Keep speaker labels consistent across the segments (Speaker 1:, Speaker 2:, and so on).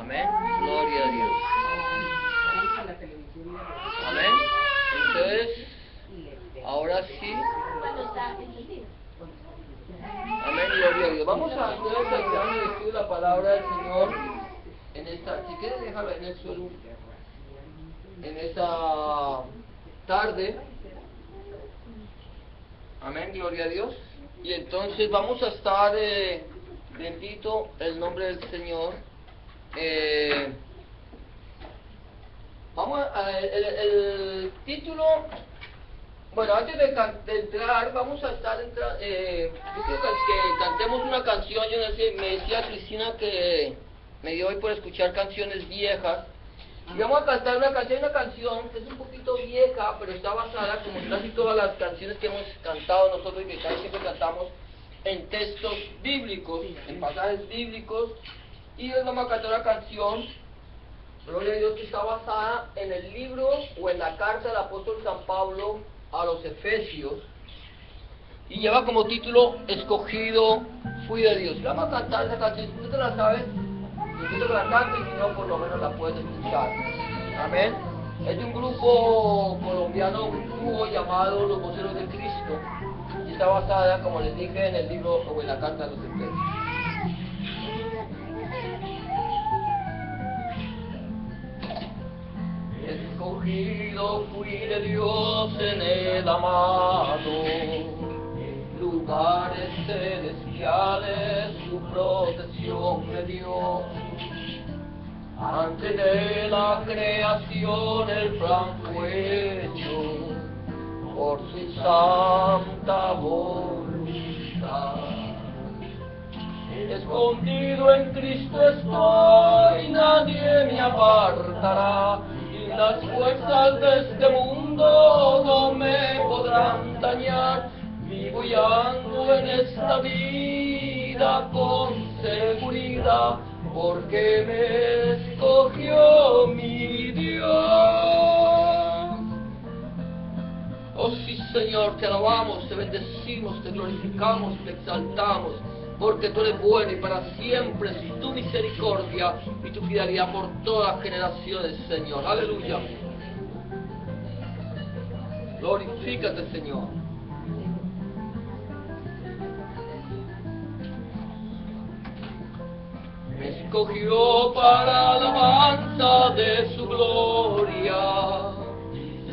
Speaker 1: Amén. Gloria a Dios. Amén. Entonces, ahora sí. Amén, gloria a Dios. Vamos a entonces a entrar en el estudio de la palabra del Señor en esta, si quieres déjalo en el suelo, en esta tarde. Amén, gloria a Dios. Y entonces vamos a estar, bendito el nombre del Señor. Vamos a, el título, bueno, antes de entrar, vamos a estar, yo creo que cantemos una canción. Yo no sé, me decía Cristina que me dio hoy por escuchar canciones viejas. Y vamos a cantar una canción que es un poquito vieja, pero está basada, como casi todas las canciones que hemos cantado nosotros y que casi siempre cantamos, en textos bíblicos, en pasajes bíblicos. Y hoy vamos a cantar una canción, gloria a Dios, que está basada en el libro o en la carta del apóstol San Pablo a los Efesios, y lleva como título Escogido fui de Dios. Y vamos a cantar esa canción. Si tú te la sabes, yo quiero que la cantes, y si no, por lo menos la puedes escuchar. Amén. Es de un grupo colombiano, un dúo llamado Los Voceros de Cristo, y está basada, como les dije, en el libro o en la carta de los Efesios. Escogido fui de Dios en el amado, lugares celestiales su protección me dio. Antes de la creación el plan fue hecho por su santa voluntad. Escondido en Cristo estoy, nadie me apartará. Las fuerzas de este mundo no me podrán dañar. Vivo y ando en esta vida con seguridad, porque me escogió mi Dios. Oh sí, Señor, te alabamos, te bendecimos, te glorificamos, te exaltamos, porque tú eres bueno y para siempre es tu misericordia y tu fidelidad por todas las generaciones, Señor. Aleluya. Glorifícate, Señor. Me escogió para alabanza de su gloria.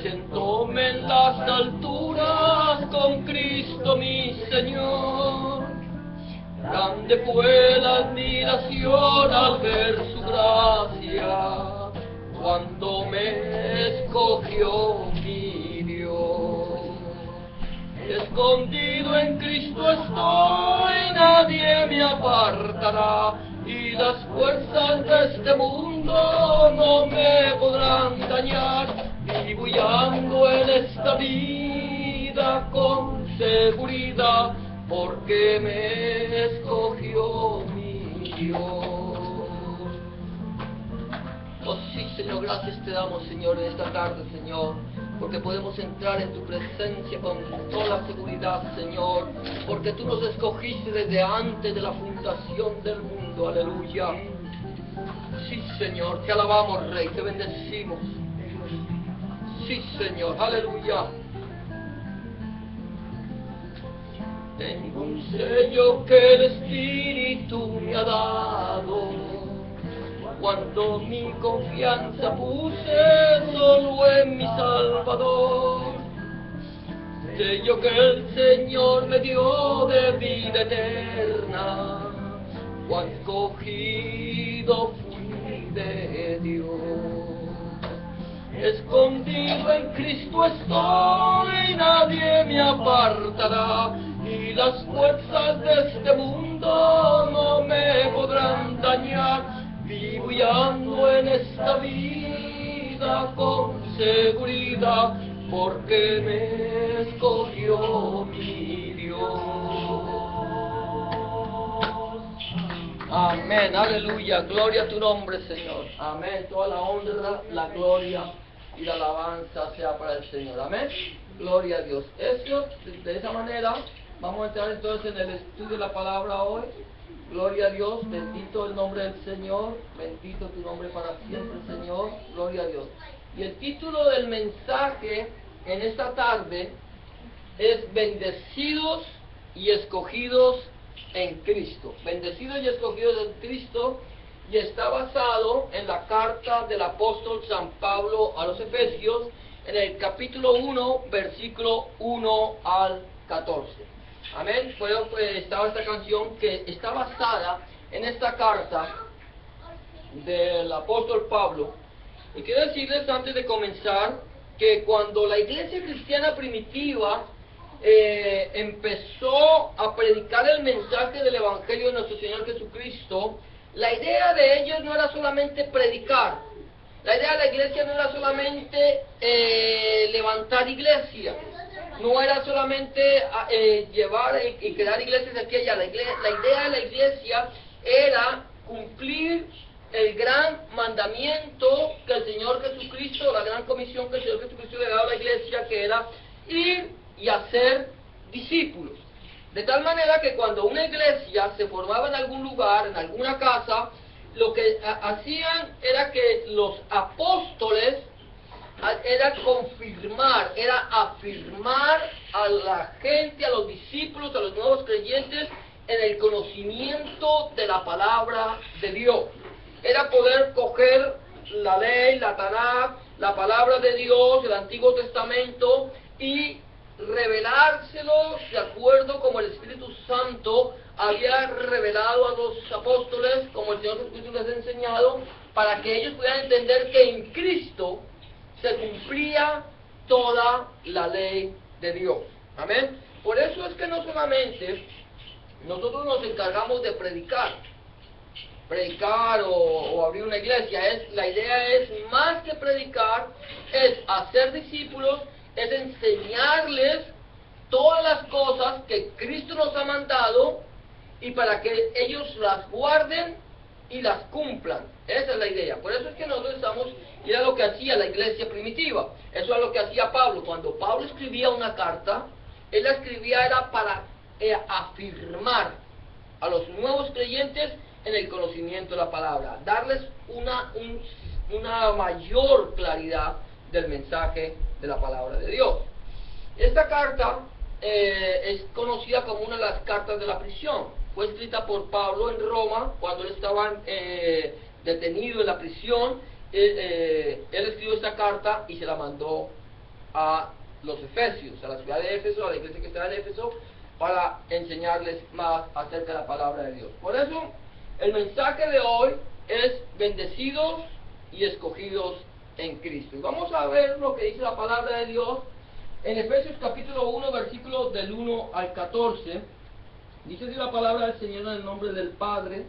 Speaker 1: Sentóme en las alturas con Cristo mi Señor. Grande fue la admiración al ver su gracia, cuando me escogió mi Dios. Escondido en Cristo estoy, nadie me apartará, y las fuerzas de este mundo no me podrán dañar. Vivo y ando en esta vida con seguridad, porque me escogió mi Dios. Oh sí, Señor, gracias te damos, Señor, en esta tarde, Señor, porque podemos entrar en tu presencia con toda seguridad, Señor, porque tú nos escogiste desde antes de la fundación del mundo. Aleluya. Sí, Señor, te alabamos, Rey, te bendecimos. Sí, Señor, aleluya. Tengo un sello que el Espíritu me ha dado, cuando mi confianza puse solo en mi Salvador. Sello que el Señor me dio de vida eterna, cuando escogido fui de Dios. Escondido en Cristo estoy, nadie me apartará, y las fuerzas de este mundo no me podrán dañar. Vivo y ando en esta vida con seguridad, porque me escogió mi Dios. Amén, aleluya, gloria a tu nombre, Señor. Amén, toda la honra, la gloria y la alabanza sea para el Señor. Amén, gloria a Dios. Esto, de esa manera, vamos a entrar entonces en el estudio de la palabra hoy. Gloria a Dios, bendito el nombre del Señor, bendito tu nombre para siempre, Señor, gloria a Dios. Y el título del mensaje en esta tarde es Bendecidos y escogidos en Cristo. Bendecidos y escogidos en Cristo, y está basado en la carta del apóstol San Pablo a los Efesios, en el capítulo 1, versículo 1 al 14. Amén. Bueno, pues estaba esta canción que está basada en esta carta del apóstol Pablo. Y quiero decirles antes de comenzar que cuando la iglesia cristiana primitiva empezó a predicar el mensaje del Evangelio de nuestro Señor Jesucristo, la idea de ellos no era solamente predicar. La idea de la iglesia no era solamente levantar iglesias. No era solamente llevar y crear iglesias aquí y allá. La idea de la iglesia era cumplir el gran mandamiento que el Señor Jesucristo, la gran comisión que el Señor Jesucristo le ha dado a la iglesia, que era ir y hacer discípulos. De tal manera que cuando una iglesia se formaba en algún lugar, en alguna casa, lo que hacían era que los apóstoles era confirmar, era afirmar a la gente, a los discípulos, a los nuevos creyentes en el conocimiento de la palabra de Dios. Era poder coger la ley, la Tanaj, la palabra de Dios, el Antiguo Testamento, y revelárselos de acuerdo como el Espíritu Santo había revelado a los apóstoles, como el Señor Jesucristo les ha enseñado, para que ellos pudieran entender que en Cristo se cumplía toda la ley de Dios. Amén. Por eso es que no solamente nosotros nos encargamos de predicar o abrir una iglesia. La idea es más que predicar, es hacer discípulos, es enseñarles todas las cosas que Cristo nos ha mandado, y para que ellos las guarden y las cumplan. Esa es la idea. Por eso es que nosotros estamos, y era lo que hacía la iglesia primitiva. Eso es lo que hacía Pablo. Cuando Pablo escribía una carta, él la escribía era para afirmar a los nuevos creyentes en el conocimiento de la palabra, darles una mayor claridad del mensaje de la palabra de Dios. Esta carta es conocida como una de las cartas de la prisión. Fue escrita por Pablo en Roma cuando él estaba detenido en la prisión. Él escribió esta carta y se la mandó a los Efesios, a la ciudad de Éfeso, a la iglesia que está en Éfeso, para enseñarles más acerca de la palabra de Dios. Por eso el mensaje de hoy es bendecidos y escogidos en Cristo. Y vamos a ver lo que dice la palabra de Dios en Efesios capítulo 1, versículos del 1 al 14. Dice así la palabra del Señor en el nombre del Padre,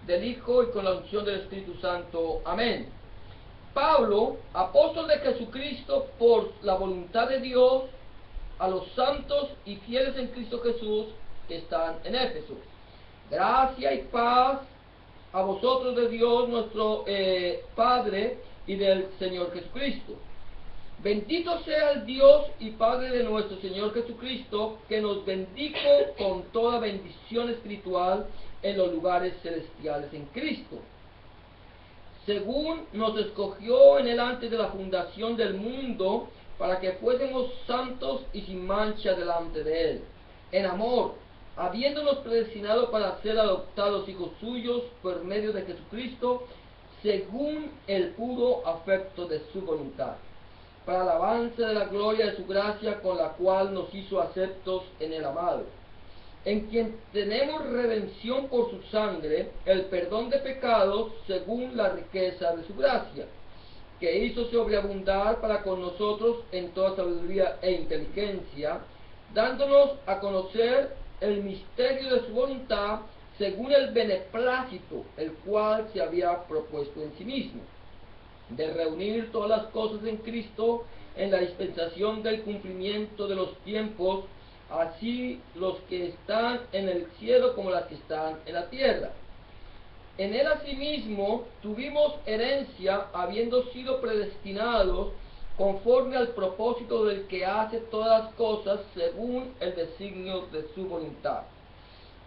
Speaker 1: del Hijo y con la unción del Espíritu Santo. Amén. Pablo, apóstol de Jesucristo por la voluntad de Dios, a los santos y fieles en Cristo Jesús que están en Éfeso. Gracia y paz a vosotros de Dios nuestro Padre y del Señor Jesucristo. Bendito sea el Dios y Padre de nuestro Señor Jesucristo, que nos bendijo con toda bendición espiritual en los lugares celestiales en Cristo, según nos escogió en él antes de la fundación del mundo, para que fuésemos santos y sin mancha delante de él, en amor, habiéndonos predestinado para ser adoptados hijos suyos por medio de Jesucristo, según el puro afecto de su voluntad, para alabanza de la gloria de su gracia, con la cual nos hizo aceptos en el amado, en quien tenemos redención por su sangre, el perdón de pecados, según la riqueza de su gracia, que hizo sobreabundar para con nosotros en toda sabiduría e inteligencia, dándonos a conocer el misterio de su voluntad, según el beneplácito, el cual se había propuesto en sí mismo, de reunir todas las cosas en Cristo, en la dispensación del cumplimiento de los tiempos, así los que están en el cielo como las que están en la tierra. En él asimismo tuvimos herencia, habiendo sido predestinados conforme al propósito del que hace todas las cosas según el designio de su voluntad,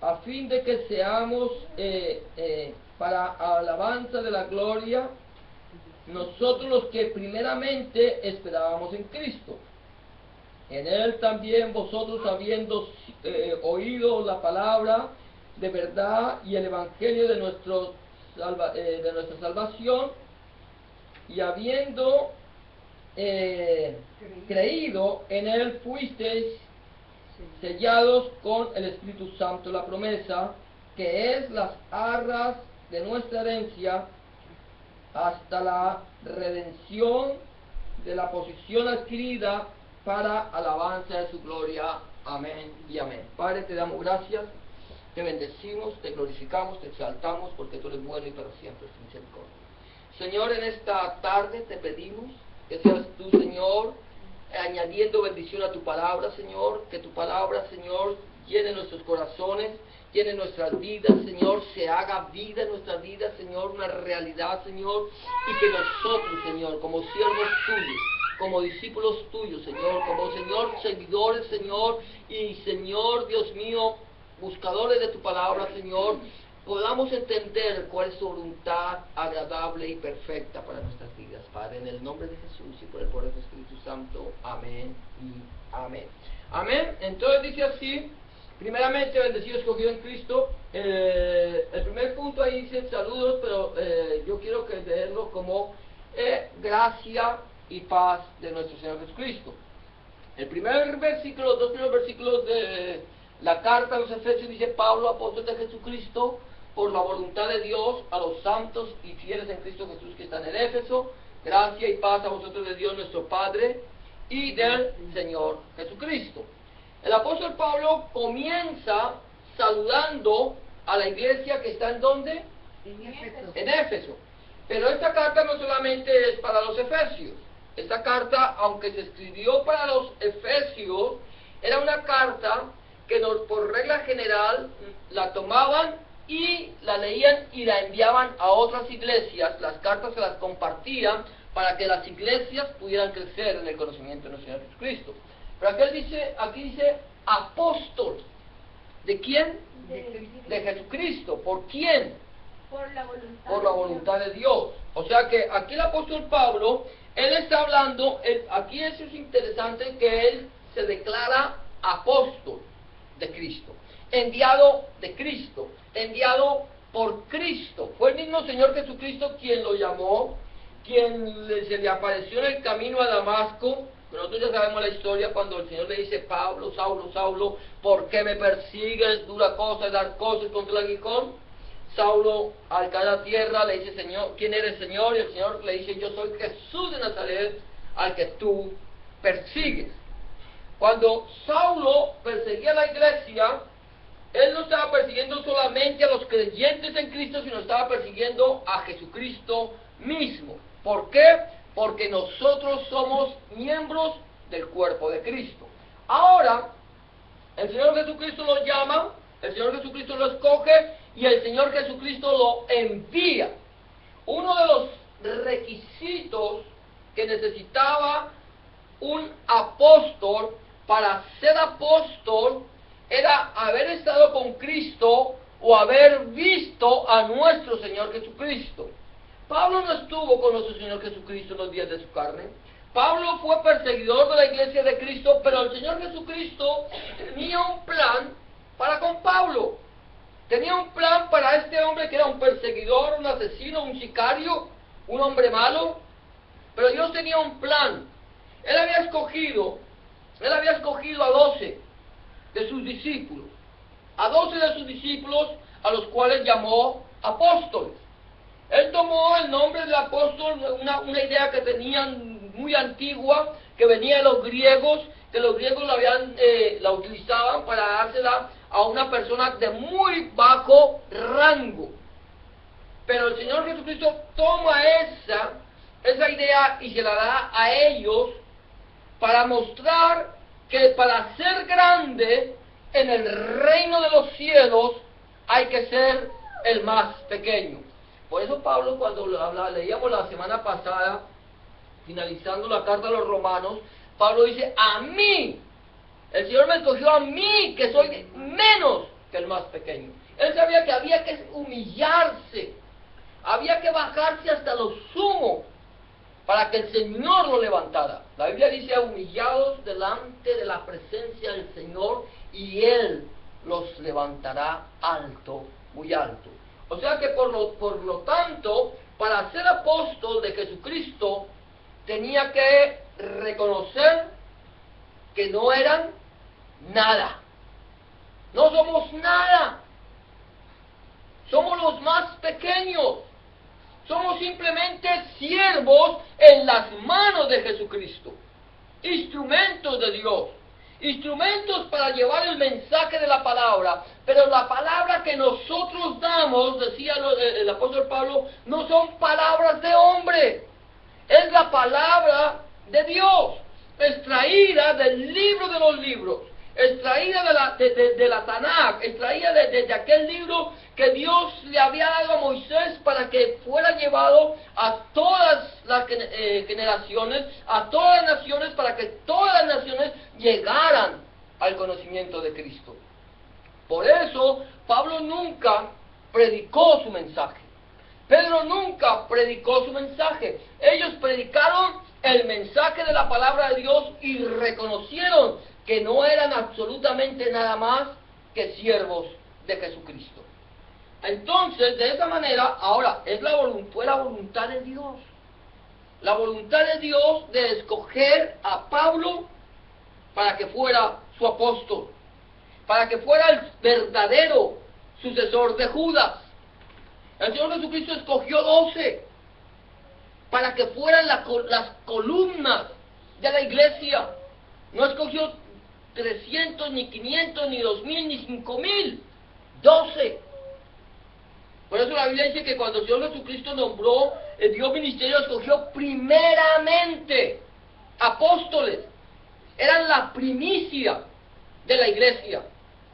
Speaker 1: a fin de que seamos para alabanza de la gloria, nosotros los que primeramente esperábamos en Cristo. En Él también vosotros, habiendo oído la palabra de verdad y el evangelio de nuestra salvación, y habiendo creído en Él, fuisteis sellados con el Espíritu Santo, la promesa, que es las arras de nuestra herencia, hasta la redención de la posesión adquirida para alabanza de su gloria. Amén y amén. Padre, te damos gracias, te bendecimos, te glorificamos, te exaltamos, porque tú eres bueno y para siempre es misericordia. Señor, en esta tarde te pedimos que seas tú, Señor, añadiendo bendición a tu palabra, Señor, que tu palabra, Señor, llene nuestros corazones, llene nuestras vidas, Señor, se haga vida en nuestras vidas, Señor, una realidad, Señor, y que nosotros, Señor, como siervos tuyos, como discípulos tuyos, Señor, como, Señor, seguidores, Señor, y, Señor, Dios mío, buscadores de tu palabra, Señor, podamos entender cuál es tu voluntad agradable y perfecta para nuestras vidas, Padre, en el nombre de Jesús y por el poder del Espíritu Santo. Amén y amén. Amén. Entonces dice así, primeramente, bendecido, escogido en Cristo. El primer punto ahí dice saludos, pero yo quiero que leerlo como gracia y paz de nuestro Señor Jesucristo. El primer versículo, los dos primeros versículos de la carta a los Efesios, dice: Pablo, apóstol de Jesucristo, por la voluntad de Dios, a los santos y fieles en Cristo Jesús que están en Éfeso, gracia y paz a vosotros de Dios nuestro Padre y del Señor Jesucristo. El apóstol Pablo comienza saludando a la iglesia que está ¿en dónde? En Éfeso. Pero esta carta no solamente es para los efesios. Esta carta, aunque se escribió para los efesios, era una carta que por regla general la tomaban y la leían y la enviaban a otras iglesias. Las cartas se las compartían para que las iglesias pudieran crecer en el conocimiento de nuestro Señor Jesucristo. Pero aquí dice apóstol. ¿De quién? De Jesucristo. ¿Por quién? Por la voluntad de Dios. O sea que aquí el apóstol Pablo, él está hablando, aquí eso es interesante, que él se declara apóstol de Cristo, enviado de Cristo, enviado por Cristo. Fue el mismo Señor Jesucristo quien lo llamó, quien se le apareció en el camino a Damasco. Nosotros ya sabemos la historia cuando el Señor le dice: Pablo, Saulo, Saulo, ¿por qué me persigues? Dura cosa dar cosas contra el aguijón. Saulo, al caer a tierra, le dice: Señor, ¿quién eres, Señor? Y el Señor le dice: yo soy Jesús de Nazaret, al que tú persigues. Cuando Saulo perseguía a la iglesia, él no estaba persiguiendo solamente a los creyentes en Cristo, sino estaba persiguiendo a Jesucristo mismo. ¿Por qué? Porque nosotros somos miembros del cuerpo de Cristo. Ahora, el Señor Jesucristo lo llama, el Señor Jesucristo lo escoge y el Señor Jesucristo lo envía. Uno de los requisitos que necesitaba un apóstol para ser apóstol era haber estado con Cristo o haber visto a nuestro Señor Jesucristo. Pablo no estuvo con nuestro Señor Jesucristo en los días de su carne. Pablo fue perseguidor de la iglesia de Cristo, pero el Señor Jesucristo tenía un plan para con Pablo. Tenía un plan para este hombre que era un perseguidor, un asesino, un sicario, un hombre malo. Pero Dios tenía un plan. Él había escogido a 12 de sus discípulos. A 12 de sus discípulos, a los cuales llamó apóstoles. Él tomó el nombre del apóstol, una idea que tenían muy antigua, que venía de los griegos, que los griegos la utilizaban para dársela a una persona de muy bajo rango. Pero el Señor Jesucristo toma esa idea y se la da a ellos para mostrar que para ser grande en el reino de los cielos hay que ser el más pequeño. Por eso Pablo, cuando leíamos la semana pasada, finalizando la carta a los romanos, Pablo dice: a mí, el Señor me escogió a mí, que soy menos que el más pequeño. Él sabía que había que humillarse, había que bajarse hasta lo sumo para que el Señor lo levantara. La Biblia dice: humillados delante de la presencia del Señor, y Él los levantará alto, muy alto. O sea que por lo tanto, para ser apóstol de Jesucristo, tenía que reconocer que no eran nada. No somos nada. Somos los más pequeños. Somos simplemente siervos en las manos de Jesucristo. Instrumentos de Dios. Instrumentos para llevar el mensaje de la palabra. Pero la palabra que nosotros damos, decía el apóstol Pablo, no son palabras de hombre. Es la palabra de Dios, extraída del libro de los libros, extraída de la Tanakh, extraída de aquel libro que Dios le había dado a Moisés para que fuera llevado a todas las generaciones, a todas las naciones, para que todas las naciones llegaran al conocimiento de Cristo. Por eso, Pablo nunca predicó su mensaje. Pedro nunca predicó su mensaje. Ellos predicaron el mensaje de la palabra de Dios y reconocieron que no eran absolutamente nada más que siervos de Jesucristo. Entonces, de esa manera, ahora, fue la voluntad de Dios. La voluntad de Dios de escoger a Pablo para que fuera su apóstol, para que fuera el verdadero sucesor de Judas. El Señor Jesucristo escogió 12 para que fueran las columnas de la iglesia. No escogió 300, ni 500, ni 2000, ni 5000. 12. Por eso la Biblia dice que cuando el Señor Jesucristo nombró, dio ministerio, escogió primeramente apóstoles. Eran la primicia de la iglesia,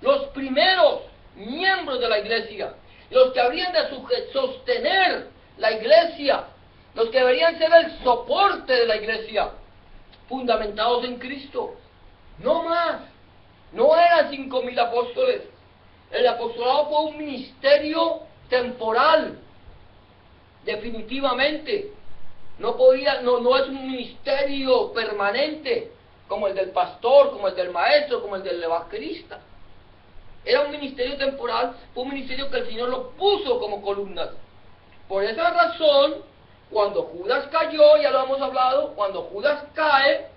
Speaker 1: los primeros miembros de la iglesia, los que habrían de sostener la iglesia, los que deberían ser el soporte de la iglesia, fundamentados en Cristo. No más. No eran 5000 apóstoles. El apostolado fue un ministerio temporal, definitivamente. No es un ministerio permanente, como el del pastor, como el del maestro, como el del evangelista. Era un ministerio temporal, fue un ministerio que el Señor lo puso como columnas. Por esa razón, cuando Judas cayó, ya lo hemos hablado, cuando Judas cae,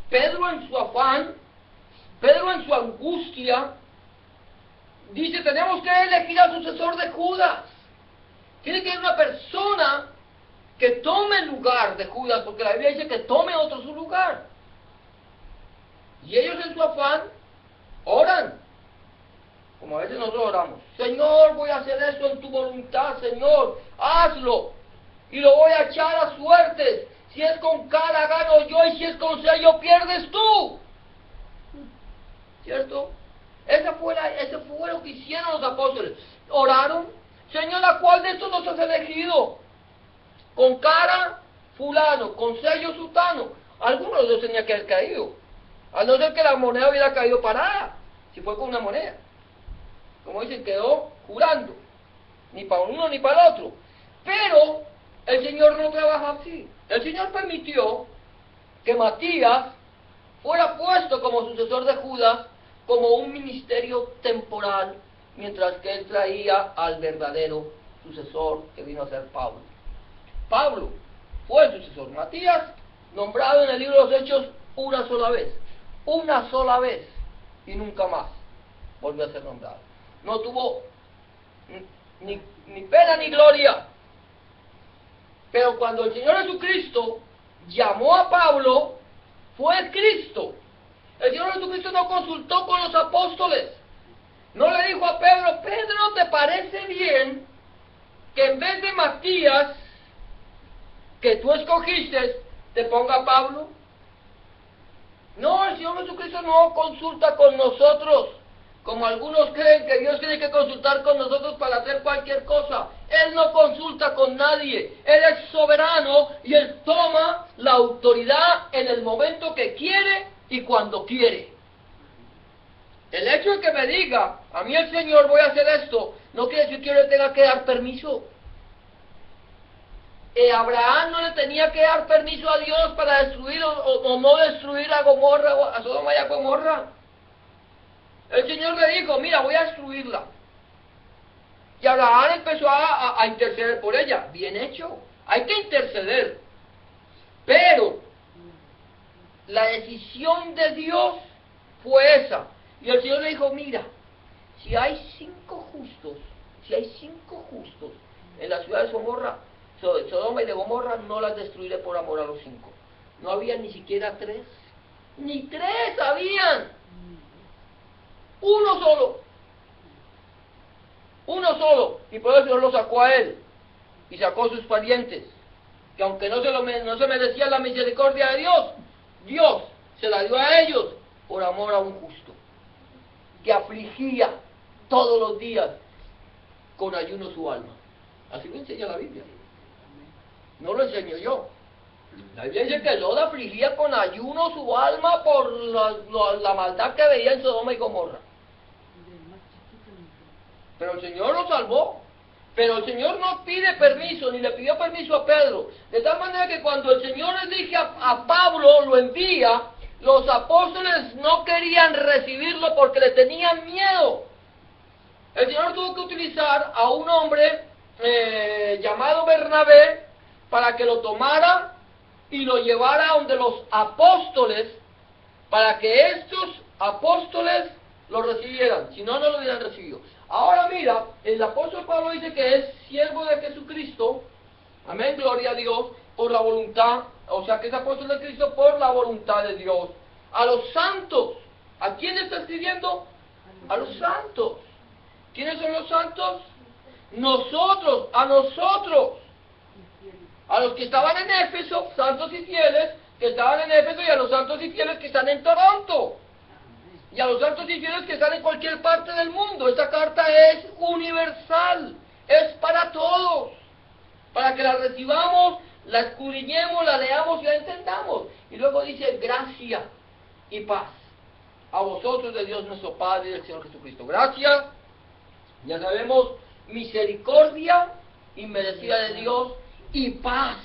Speaker 1: Pedro en su afán, Pedro en su angustia, dice: tenemos que elegir al sucesor de Judas. Tiene que haber una persona que tome el lugar de Judas, porque la Biblia dice que tome otro su lugar. Y ellos en su afán oran, como a veces nosotros oramos: Señor, voy a hacer esto en tu voluntad, Señor, hazlo, y lo voy a echar a suertes. Si es con cara, gano yo, y si es con sello, pierdes tú. ¿Cierto? Ese fue lo que hicieron los apóstoles. Oraron: Señor, ¿a cuál de estos nos has elegido? Con cara, fulano; con sello, sutano. Algunos de ellos tenían que haber caído, a no ser que la moneda hubiera caído parada, si fue con una moneda. Como dicen, quedó jurando, ni para uno ni para el otro. Pero el Señor no trabaja así. El Señor permitió que Matías fuera puesto como sucesor de Judas, como un ministerio temporal, mientras que él traía al verdadero sucesor, que vino a ser Pablo. Pablo fue el sucesor. Matías, nombrado en el libro de los Hechos una sola vez, y nunca más volvió a ser nombrado. No tuvo ni pena ni gloria. Pero cuando el Señor Jesucristo llamó a Pablo, fue Cristo. El Señor Jesucristo no consultó con los apóstoles. No le dijo a Pedro: Pedro, ¿te parece bien que en vez de Matías, que tú escogiste, te ponga a Pablo? No, el Señor Jesucristo no consulta con nosotros, como algunos creen que Dios tiene que consultar con nosotros para hacer cualquier cosa. Él no consulta con nadie. Él es soberano y Él toma la autoridad en el momento que quiere y cuando quiere. El hecho de que me diga, a mí el Señor voy a hacer esto, no quiere decir que yo le tenga que dar permiso. Abraham no le tenía que dar permiso a Dios para destruir o no destruir a Gomorra, a Sodoma y a Gomorra. El Señor le dijo, mira, voy a destruirla. Y Abraham empezó a interceder por ella. Bien hecho, hay que interceder. Pero la decisión de Dios fue esa. Y el Señor le dijo, mira, si hay 5 justos en la ciudad de Sodoma y de Gomorra, no las destruiré por amor a los 5. No había ni siquiera 3. Ni 3 habían. Uno solo, y por eso el Señor lo sacó a él, y sacó a sus parientes, que aunque no se merecían la misericordia de Dios, Dios se la dio a ellos por amor a un justo, que afligía todos los días con ayuno su alma. Así lo enseña la Biblia, no lo enseño yo. La Biblia dice que Lot afligía con ayuno su alma por la maldad que veía en Sodoma y Gomorra. Pero el Señor lo salvó. Pero el Señor no pide permiso, ni le pidió permiso a Pedro. De tal manera que cuando el Señor le dije a Pablo, lo envía, los apóstoles no querían recibirlo porque le tenían miedo. El Señor tuvo que utilizar a un hombre llamado Bernabé para que lo tomara y lo llevara a donde los apóstoles, para que estos apóstoles lo recibieran. Si no, no lo hubieran recibido. Ahora mira, el apóstol Pablo dice que es siervo de Jesucristo, amén, gloria a Dios, por la voluntad, o sea que es apóstol de Cristo por la voluntad de Dios. A los santos, ¿a quién está escribiendo? A los santos. ¿Quiénes son los santos? Nosotros, a nosotros. A los que estaban en Éfeso, santos y fieles, que estaban en Éfeso, y a los santos y fieles que están en Toronto. Y a los santos y fieles que están en cualquier parte del mundo. Esta carta es universal, es para todos, para que la recibamos, la escudriñemos, la leamos y la entendamos. Y luego dice gracia y paz a vosotros de Dios nuestro Padre y del Señor Jesucristo. Gracia, ya sabemos, misericordia inmerecida de Dios y paz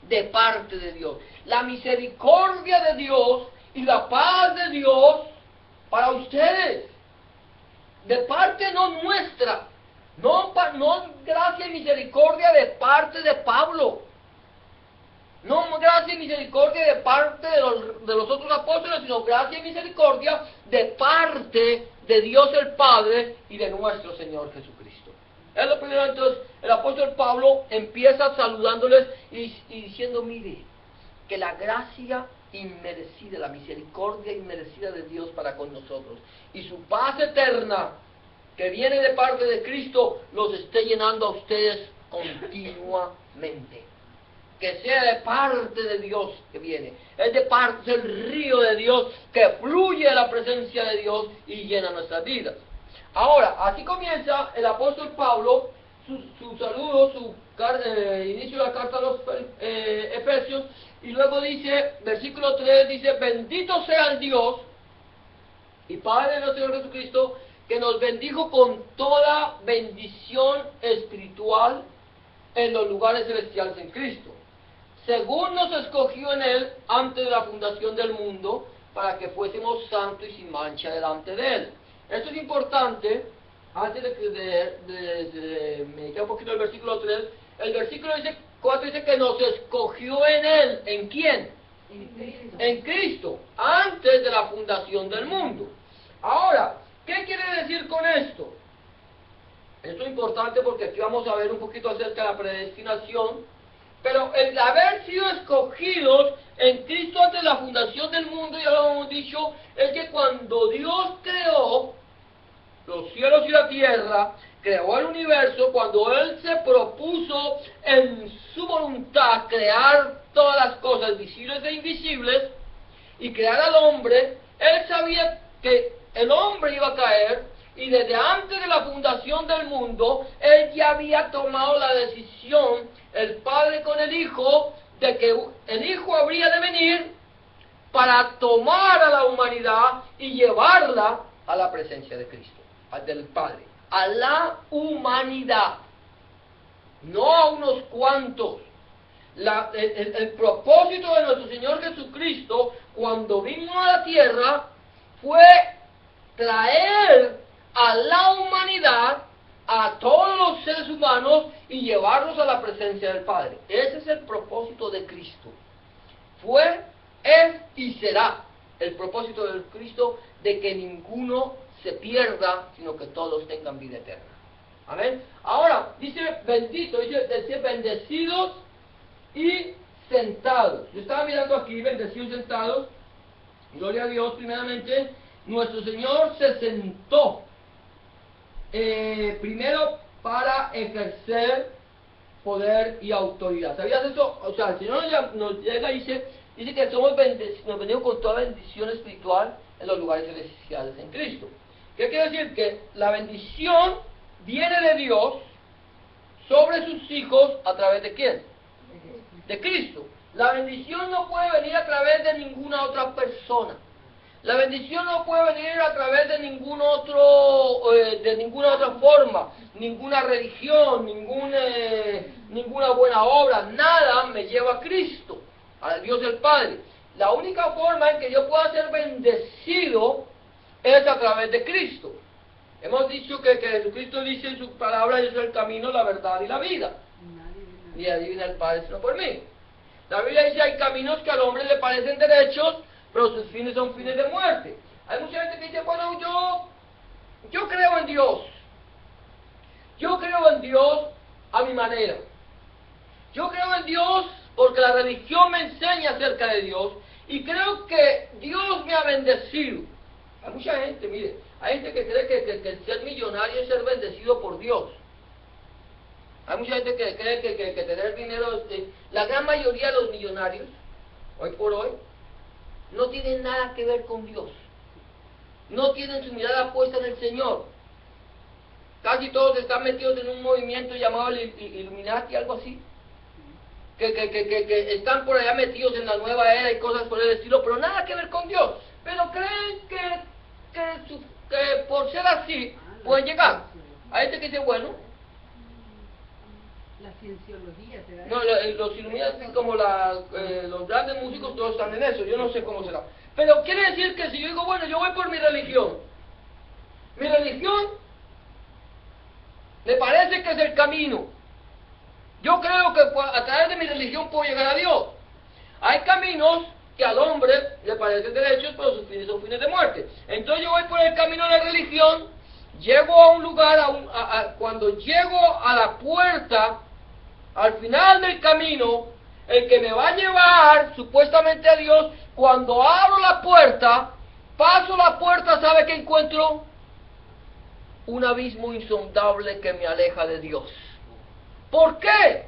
Speaker 1: de parte de Dios. La misericordia de Dios y la paz de Dios para ustedes, de parte no nuestra, no gracia y misericordia de parte de Pablo, no gracia y misericordia de parte de los otros apóstoles, sino gracia y misericordia de parte de Dios el Padre y de nuestro Señor Jesucristo. Es lo primero. Entonces el apóstol Pablo empieza saludándoles y diciendo, mire, que la gracia inmerecida, la misericordia inmerecida de Dios para con nosotros y su paz eterna que viene de parte de Cristo los esté llenando a ustedes continuamente. Que sea de parte de Dios que viene, es de parte del río de Dios que fluye a la presencia de Dios y llena nuestras vidas. Ahora, así comienza el apóstol Pablo su saludo, su inicio de la carta a los Efesios. Y luego dice, versículo 3, dice, bendito sea el Dios y Padre de nuestro Señor Jesucristo, que nos bendijo con toda bendición espiritual en los lugares celestiales en Cristo, según nos escogió en Él antes de la fundación del mundo, para que fuésemos santos y sin mancha delante de Él. Esto es importante. Antes de meditar un poquito el versículo 3, el versículo 4 dice que nos escogió en Él. ¿En quién? En Cristo, antes de la fundación del mundo. Ahora, ¿qué quiere decir con esto? Esto es importante porque aquí vamos a ver un poquito acerca de la predestinación. Pero el haber sido escogidos en Cristo antes de la fundación del mundo, ya lo hemos dicho, es que cuando Dios creó los cielos y la tierra, creó el universo, cuando Él se propuso en su voluntad crear todas las cosas visibles e invisibles y crear al hombre, Él sabía que el hombre iba a caer, y desde antes de la fundación del mundo, Él ya había tomado la decisión, el Padre con el Hijo, de que el Hijo habría de venir para tomar a la humanidad y llevarla a la presencia de Cristo, al del Padre, a la humanidad, no a unos cuantos. El propósito de nuestro Señor Jesucristo, cuando vino a la tierra, fue traer a la humanidad, a todos los seres humanos, y llevarlos a la presencia del Padre. Ese es el propósito de Cristo. Fue, es y será el propósito de Cristo, de que ninguno se pierda, sino que todos tengan vida eterna. Amén. Ahora, dice bendito, dice bendecidos y sentados. Yo estaba mirando aquí, bendecidos y sentados. Gloria a Dios, primeramente, nuestro Señor se sentó. Primero para ejercer poder y autoridad. ¿Sabías eso? O sea, el Señor nos llega y dice que somos bendecidos con toda bendición espiritual en los lugares celestiales en Cristo. ¿Qué quiere decir? Que la bendición viene de Dios sobre sus hijos a través de ¿quién? De Cristo. La bendición no puede venir a través de ninguna otra persona. La bendición no puede venir a través de ninguna otra forma, ninguna religión, ninguna buena obra, nada me lleva a Cristo, a Dios el Padre. La única forma en que yo pueda ser bendecido es a través de Cristo. Hemos dicho que Jesucristo dice en su palabra: yo soy el camino, la verdad y la vida. Ni adivina el Padre sino por mí. La Biblia dice: hay caminos que al hombre le parecen derechos, pero sus fines son fines de muerte. Hay mucha gente que dice: bueno, yo creo en Dios. Yo creo en Dios a mi manera. Yo creo en Dios porque la religión me enseña acerca de Dios y creo que Dios me ha bendecido. Hay mucha gente, mire, hay gente que cree que el ser millonario es ser bendecido por Dios. Hay mucha gente que cree que tener dinero, la gran mayoría de los millonarios, hoy por hoy, no tienen nada que ver con Dios. No tienen su mirada puesta en el Señor. Casi todos están metidos en un movimiento llamado Illuminati, algo así. Que están por allá metidos en la nueva era y cosas por el estilo, pero nada que ver con Dios. Pero creen que por ser así pueden llegar. Hay gente que dice: bueno,
Speaker 2: la cienciología será.
Speaker 1: no, los Illuminati, como los grandes músicos, todos están en eso. Yo no sé cómo será. Pero quiere decir que si yo digo: bueno, yo voy por mi religión me parece que es el camino. Yo creo que a través de mi religión puedo llegar a Dios. Hay caminos que al hombre le parecen derechos, pero sus fines son fines de muerte. Entonces yo voy por el camino de la religión, llego a un lugar, cuando llego a la puerta, al final del camino, el que me va a llevar supuestamente a Dios, cuando abro la puerta, paso la puerta, ¿sabe qué encuentro? Un abismo insondable que me aleja de Dios. ¿Por qué?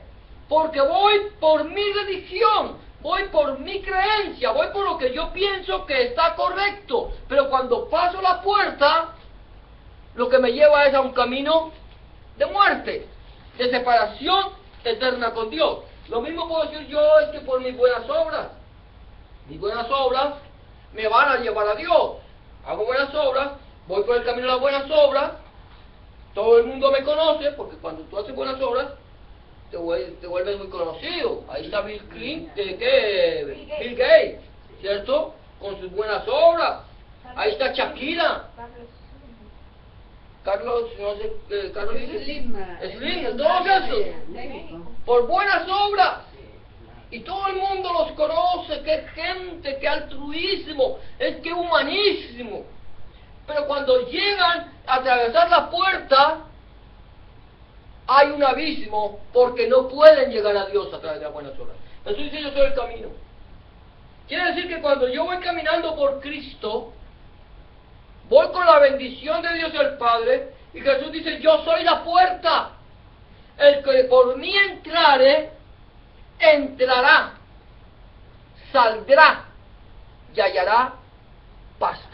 Speaker 1: Porque voy por mi religión, voy por mi creencia, voy por lo que yo pienso que está correcto, pero cuando paso la puerta, lo que me lleva es a un camino de muerte, de separación eterna con Dios. Lo mismo puedo decir yo, es que por mis buenas obras me van a llevar a Dios. Hago buenas obras, voy por el camino de las buenas obras, todo el mundo me conoce, porque cuando tú haces buenas obras, te vuelves muy conocido. Ahí está Bill Gates, ¿cierto? Con sus buenas obras. Ahí está Shakira. Carlos, no sé, Carlos Slim, todos esos. Por buenas obras. Y todo el mundo los conoce, qué gente, qué altruismo, qué humanismo. Pero cuando llegan a atravesar la puerta, hay un abismo, porque no pueden llegar a Dios a través de las buenas obras. Jesús dice: yo soy el camino. Quiere decir que cuando yo voy caminando por Cristo, voy con la bendición de Dios el Padre, y Jesús dice: yo soy la puerta. El que por mí entrare, entrará, saldrá y hallará pastos.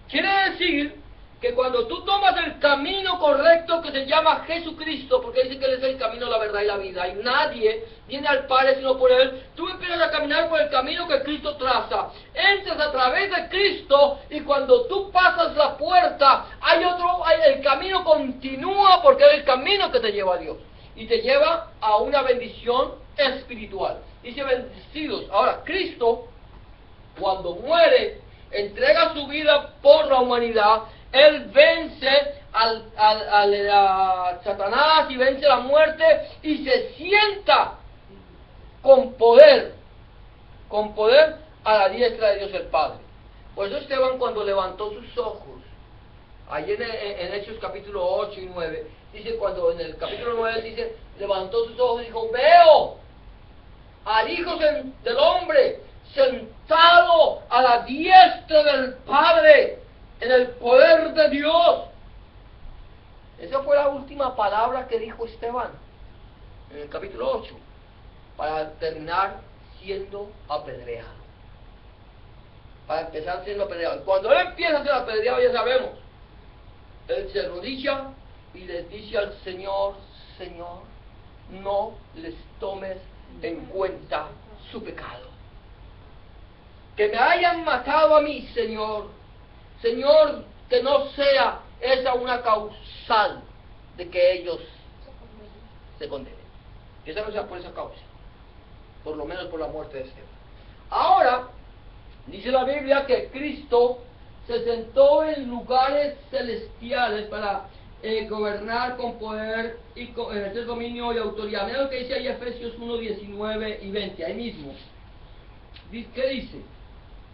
Speaker 1: Quiere decir que cuando tú tomas el camino correcto que se llama Jesucristo, porque dice que Él es el camino, la verdad y la vida, y nadie viene al Padre sino por Él, tú empiezas a caminar por el camino que Cristo traza. entras a través de Cristo y cuando tú pasas la puerta, el camino continúa porque es el camino que te lleva a Dios y te lleva a una bendición espiritual. Dice bendecidos. Ahora, Cristo, cuando muere, entrega su vida por la humanidad, Él vence a Satanás y vence la muerte y se sienta con poder a la diestra de Dios el Padre. Por eso Esteban, cuando levantó sus ojos, ahí en Hechos capítulo 8 y 9, dice, cuando en el capítulo 9 dice, levantó sus ojos y dijo, veo al Hijo del Hombre sentado a la diestra del Padre en el poder de Dios. Esa fue la última palabra que dijo Esteban en el capítulo 8, para terminar siendo apedreado. Para empezar siendo apedreado. Cuando él empieza a ser apedreado, ya sabemos, él se arrodilla y les dice al Señor, Señor, no les tomes en cuenta su pecado. Que me hayan matado a mí, Señor, que no sea esa una causal de que ellos se condenen. Que esa no sea por esa causa, por lo menos por la muerte de Esteban. Ahora, dice la Biblia que Cristo se sentó en lugares celestiales para gobernar con poder y ejercer dominio y autoridad. Mira lo que dice ahí Efesios 1, 19 y 20, ahí mismo. ¿Qué dice?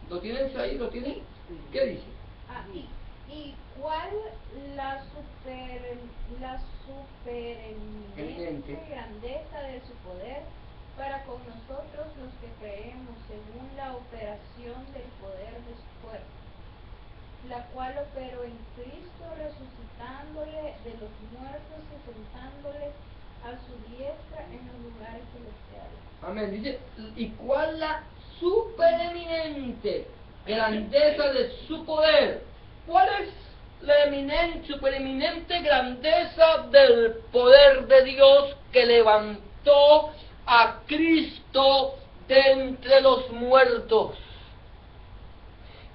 Speaker 1: ¿Lo tienen ahí? ¿Lo tienen? ¿Qué dice?
Speaker 2: ¿Y cuál la supereminente grandeza de su poder para con nosotros los que creemos según la operación del poder de su cuerpo, la cual operó en Cristo resucitándole de los muertos y sentándole a su diestra en los lugares celestiales.
Speaker 1: Amén. Dice, ¿y cuál la supereminente grandeza de su poder? ¿Cuál es la supereminente grandeza del poder de Dios que levantó a Cristo de entre los muertos?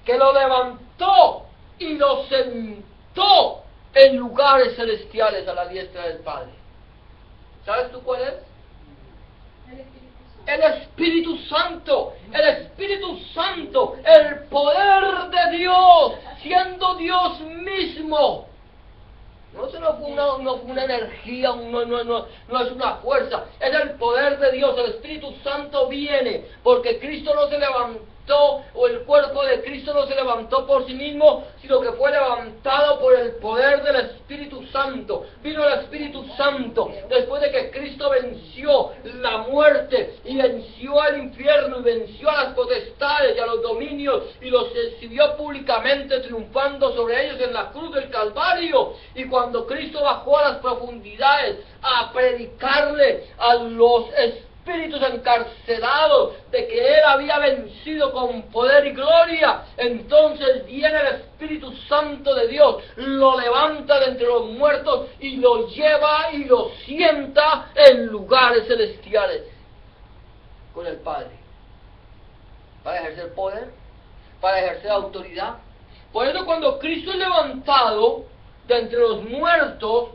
Speaker 1: Que lo levantó y lo sentó en lugares celestiales a la diestra del Padre. ¿Sabes tú cuál es? El Espíritu Santo, el poder de Dios, siendo Dios mismo. No, eso no fue una energía, no es una fuerza, es el poder de Dios. El Espíritu Santo viene porque Cristo no se levantó, o el cuerpo de Cristo no se levantó por sí mismo, sino que fue levantado por el poder del Espíritu Santo. Vino el Espíritu Santo después de que Cristo venció la muerte y venció al infierno y venció a las potestades y a los dominios y los exhibió públicamente, triunfando sobre ellos en la cruz del Calvario. Y cuando Cristo bajó a las profundidades a predicarle a los espíritus encarcelados de que Él había vencido con poder y gloria, entonces viene el Espíritu Santo de Dios, lo levanta de entre los muertos y lo lleva y lo sienta en lugares celestiales con el Padre, para ejercer poder, para ejercer autoridad. Por eso cuando Cristo es levantado de entre los muertos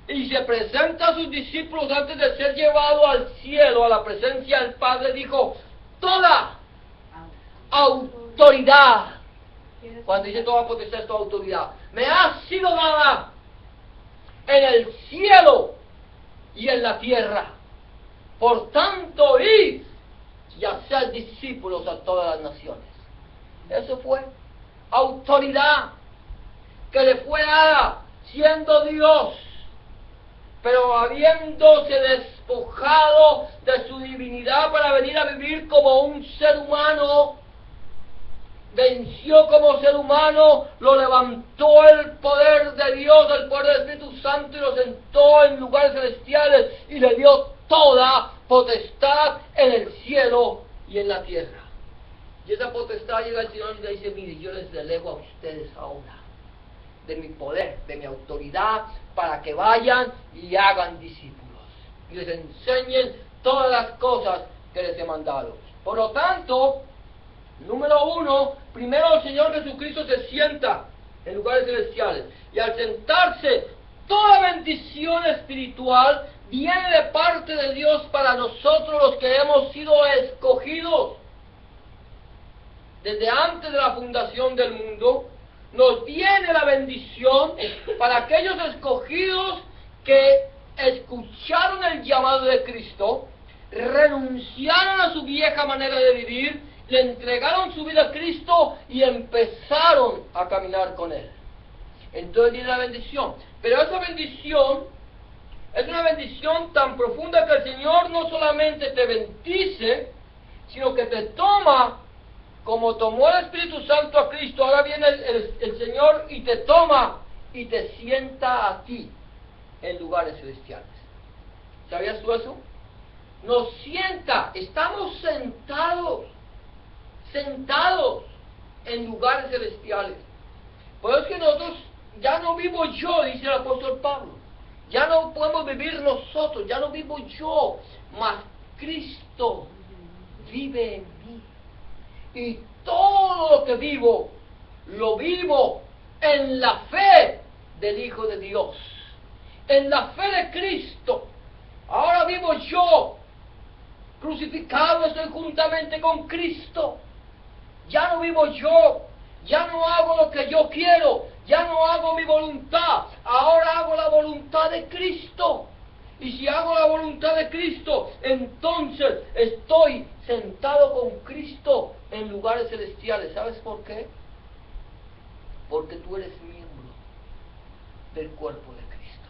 Speaker 1: y se presenta a sus discípulos antes de ser llevado al cielo, a la presencia del Padre, dijo, toda autoridad, cuando dice toda potestad es toda autoridad, me ha sido dada en el cielo y en la tierra. Por tanto, id y haced discípulos a todas las naciones. Eso fue autoridad que le fue dada siendo Dios, pero habiéndose despojado de su divinidad para venir a vivir como un ser humano, venció como ser humano, lo levantó el poder de Dios, el poder del Espíritu Santo, y lo sentó en lugares celestiales y le dio toda potestad en el cielo y en la tierra. Y esa potestad llega el Señor y le dice, mire, yo les delego a ustedes ahora de mi poder, de mi autoridad, para que vayan y hagan discípulos y les enseñen todas las cosas que les he mandado. Por lo tanto, Número uno, primero el Señor Jesucristo se sienta en lugares celestiales. Y al sentarse, toda bendición espiritual viene de parte de Dios para nosotros los que hemos sido escogidos. Desde antes de la fundación del mundo, nos viene la bendición para aquellos escogidos que escucharon el llamado de Cristo, renunciaron a su vieja manera de vivir, le entregaron su vida a Cristo y empezaron a caminar con Él. Entonces viene la bendición. Pero esa bendición es una bendición tan profunda que el Señor no solamente te bendice, sino que te toma, como tomó el Espíritu Santo a Cristo. Ahora viene el Señor y te toma y te sienta a ti en lugares celestiales. ¿Sabías tú eso? Nos sienta, estamos sentados en lugares celestiales. Por eso es que nosotros, ya no vivo yo, dice el apóstol Pablo, ya no podemos vivir nosotros, ya no vivo yo, mas Cristo vive en mí. Y todo lo que vivo, lo vivo en la fe del Hijo de Dios, en la fe de Cristo. Ahora vivo yo, crucificado estoy juntamente con Cristo. Ya no vivo yo, ya no hago lo que yo quiero, ya no hago mi voluntad, ahora hago la voluntad de Cristo. Y si hago la voluntad de Cristo, entonces estoy sentado con Cristo en lugares celestiales. ¿Sabes por qué? Porque tú eres miembro del cuerpo de Cristo.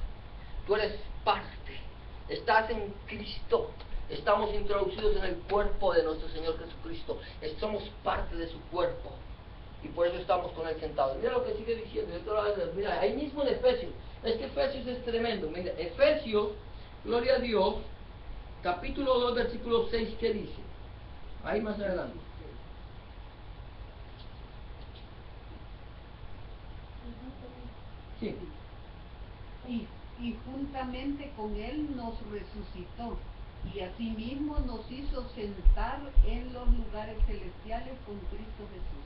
Speaker 1: Tú eres parte, estás en Cristo. Estamos introducidos en el cuerpo de nuestro Señor Jesucristo. Somos parte de su cuerpo. Y por eso estamos con Él sentados. Mira lo que sigue diciendo. Mira, ahí mismo en Efesios. Es que Efesios es tremendo. Mira, Efesios, gloria a Dios, capítulo 2, versículo 6, ¿qué dice? Ahí más adelante. Sí.
Speaker 3: Y juntamente con Él nos resucitó, y asimismo nos hizo sentar en los lugares celestiales con Cristo Jesús.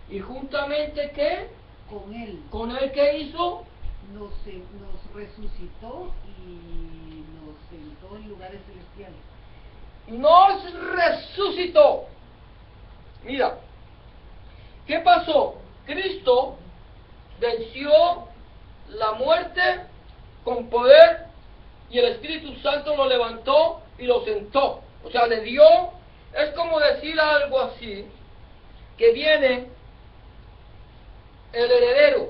Speaker 1: ¿Y juntamente qué?
Speaker 3: Con Él.
Speaker 1: ¿Con Él qué hizo?
Speaker 3: Nos resucitó y nos sentó en lugares celestiales.
Speaker 1: Nos resucitó. Mira, ¿qué pasó? Cristo venció la muerte con poder y el Espíritu Santo lo levantó y lo sentó. O sea, le dio, es como decir algo así, que viene el heredero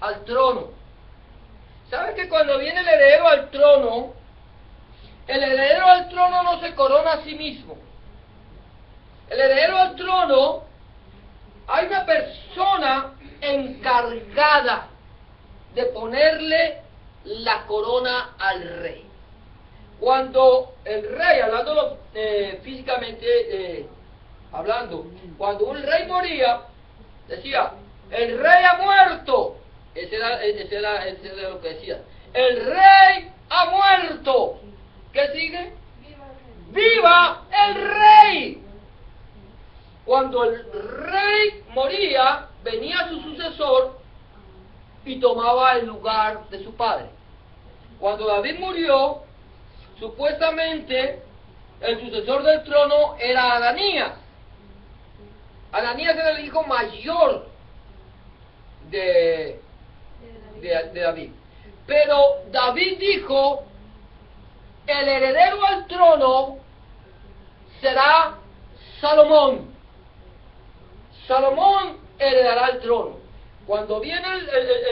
Speaker 1: al trono. ¿Sabes que cuando viene el heredero al trono, el heredero al trono no se corona a sí mismo? El heredero al trono, hay una persona encargada de ponerle la corona al rey. Cuando el rey, hablando físicamente hablando, cuando un rey moría, decía, el rey ha muerto. Ese era lo que decía. El rey ha muerto. ¿Qué sigue? ¡Viva el rey! Cuando el rey moría, venía su sucesor y tomaba el lugar de su padre. Cuando David murió, supuestamente el sucesor del trono era Adanías. Adanías era el hijo mayor de David. Pero David dijo, el heredero al trono será Salomón. Salomón heredará el trono. Cuando viene el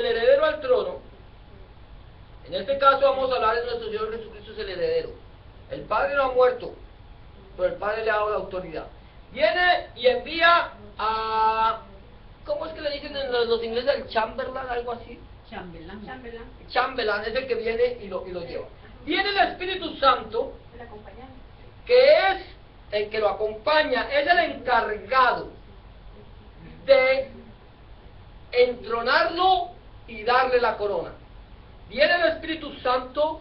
Speaker 1: heredero al trono, en este caso vamos a hablar de nuestro Señor Jesucristo, es el heredero. El Padre no ha muerto, pero el Padre le ha dado la autoridad. Viene y envía a, ¿cómo es que le dicen en los ingleses? El Chamberlain, algo así.
Speaker 3: Chambelán.
Speaker 1: Chamberlain es el que viene y lo lleva. Viene el Espíritu Santo,
Speaker 2: El acompañante.
Speaker 1: que es el que lo acompaña, es el encargado de entronarlo y darle la corona. Viene el Espíritu Santo,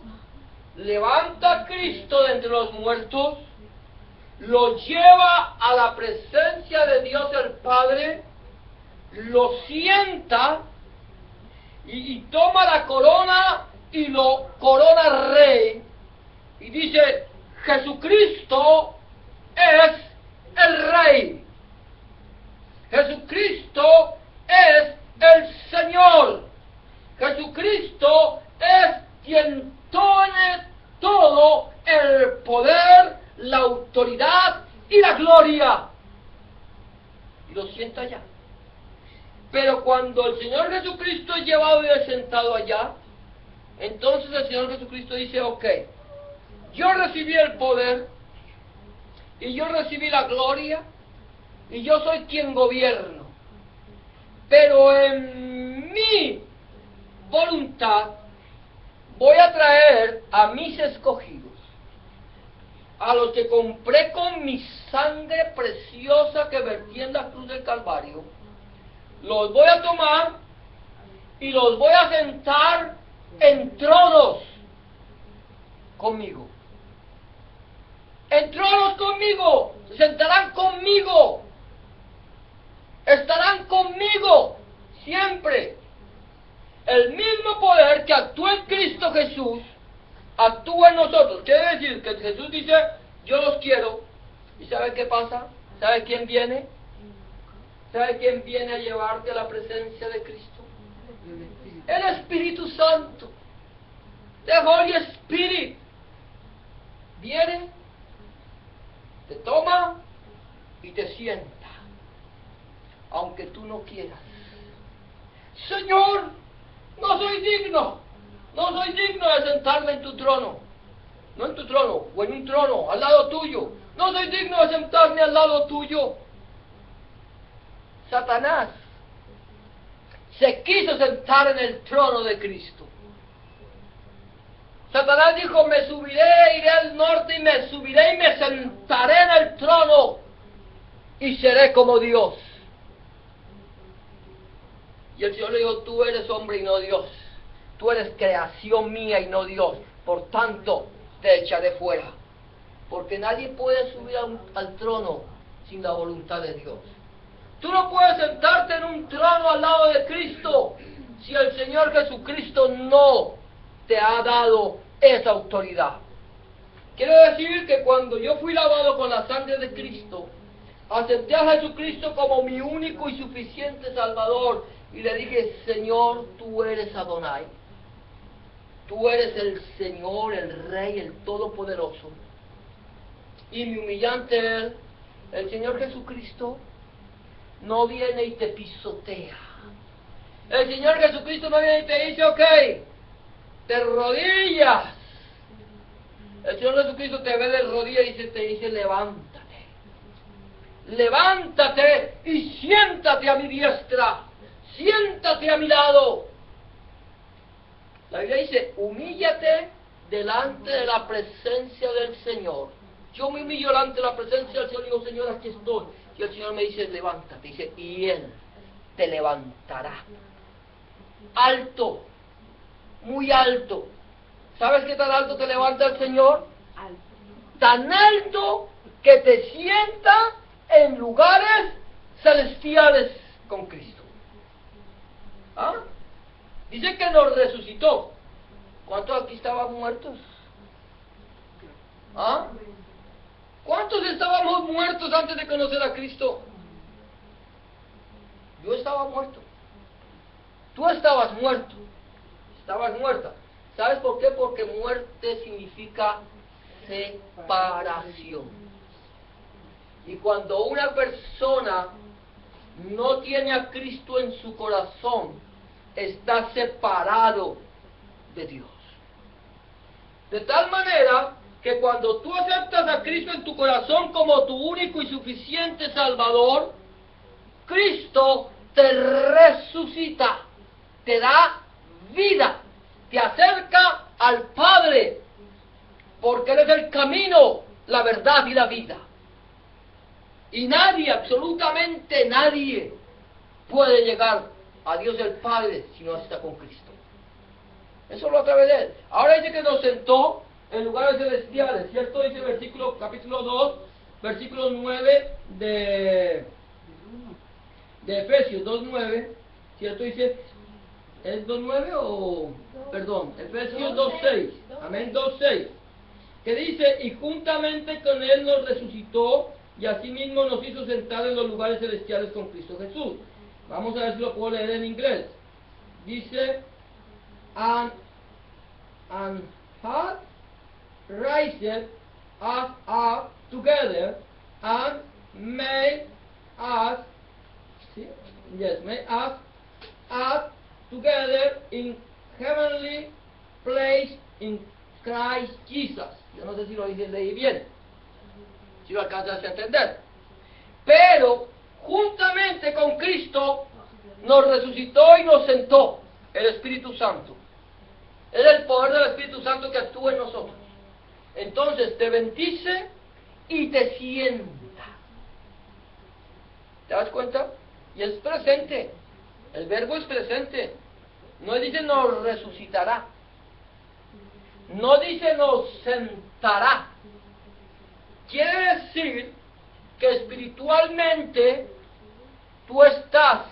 Speaker 1: levanta a Cristo de entre los muertos, lo lleva a la presencia de Dios el Padre, lo sienta y toma la corona y lo corona rey y dice: Jesucristo es el rey, Jesucristo es el Señor, Jesucristo es quien tiene todo el poder, la autoridad y la gloria, y lo sienta allá. Pero cuando el Señor Jesucristo es llevado y es sentado allá, entonces el Señor Jesucristo dice: ok, yo recibí el poder, y yo recibí la gloria, y yo soy quien gobierno, pero en mi voluntad voy a traer a mis escogidos, a los que compré con mi sangre preciosa que vertí en la cruz del Calvario. Los voy a tomar y los voy a sentar en tronos conmigo. En tronos conmigo, se sentarán conmigo, estarán conmigo siempre. El mismo poder que actúa en Cristo Jesús, actúa en nosotros. Quiere decir que Jesús dice: yo los quiero. ¿Y sabe qué pasa? ¿Sabe quién viene? ¿Sabe quién viene a llevarte a la presencia de Cristo? El Espíritu Santo. The Holy Spirit. Viene, te toma y te sienta, aunque tú no quieras. Señor, no soy digno de sentarme en tu trono. No en tu trono, o en un trono, al lado tuyo. No soy digno de sentarme al lado tuyo. Satanás se quiso sentar en el trono de Cristo. Satanás dijo: me subiré, iré al norte y me subiré y me sentaré en el trono y seré como Dios. Y el Señor le dijo: tú eres hombre y no Dios. Tú eres creación mía y no Dios. Por tanto, te echaré fuera. Porque nadie puede subir al trono sin la voluntad de Dios. Tú no puedes sentarte en un trono al lado de Cristo si el Señor Jesucristo no te ha dado esa autoridad. Quiero decir que cuando yo fui lavado con la sangre de Cristo, acepté a Jesucristo como mi único y suficiente Salvador y le dije: Señor, tú eres Adonai, tú eres el Señor, el Rey, el Todopoderoso. Y me humillé ante Él. El Señor Jesucristo no viene y te pisotea. El Señor Jesucristo no viene y te dice: ok, te rodillas. El Señor Jesucristo te ve de rodillas y te dice: levántate. Levántate y siéntate a mi diestra. Siéntate a mi lado. La Biblia dice: humíllate delante de la presencia del Señor. Yo me humillo delante de la presencia del Señor y digo: Señor, aquí estoy. Y el Señor me dice: levántate. Dice: y Él te levantará. Alto, muy alto. ¿Sabes qué tan alto te levanta el Señor?
Speaker 3: Alto.
Speaker 1: Tan alto que te sienta en lugares celestiales con Cristo. ¿Ah? Dice que nos resucitó. ¿Cuántos aquí estaban muertos? ¿Ah? ¿Cuántos estábamos muertos antes de conocer a Cristo? Yo estaba muerto. Tú estabas muerto. Estabas muerta. ¿Sabes por qué? Porque muerte significa separación. Y cuando una persona no tiene a Cristo en su corazón, está separado de Dios. De tal manera que cuando tú aceptas a Cristo en tu corazón como tu único y suficiente Salvador, Cristo te resucita, te da vida, te acerca al Padre, porque Él es el camino, la verdad y la vida. Y nadie, absolutamente nadie, puede llegar a Dios el Padre si no está con Cristo. Eso lo a través de Él. Ahora dice que nos sentó en lugares celestiales, ¿cierto? Dice el versículo, capítulo 2, versículo 9 de Efesios 2:9, ¿cierto? Dice, ¿es 2:9 o...? Perdón, Efesios 2:6, amén, 2:6, que dice, y juntamente con Él nos resucitó, y asimismo nos hizo sentar en los lugares celestiales con Cristo Jesús. Vamos a ver si lo puedo leer en inglés. Dice, and hath raised us up together and made us, ¿sí? Yes, made us up together in heavenly place in Christ Jesus. Yo no sé si lo leí bien, si lo alcanzas a entender. Pero juntamente con Cristo nos resucitó y nos sentó el Espíritu Santo. Es el poder del Espíritu Santo que actúa en nosotros. Entonces te bendice y te sienta. ¿Te das cuenta? Y es presente. El verbo es presente. No dice nos resucitará. No dice nos sentará. Quiere decir que espiritualmente tú estás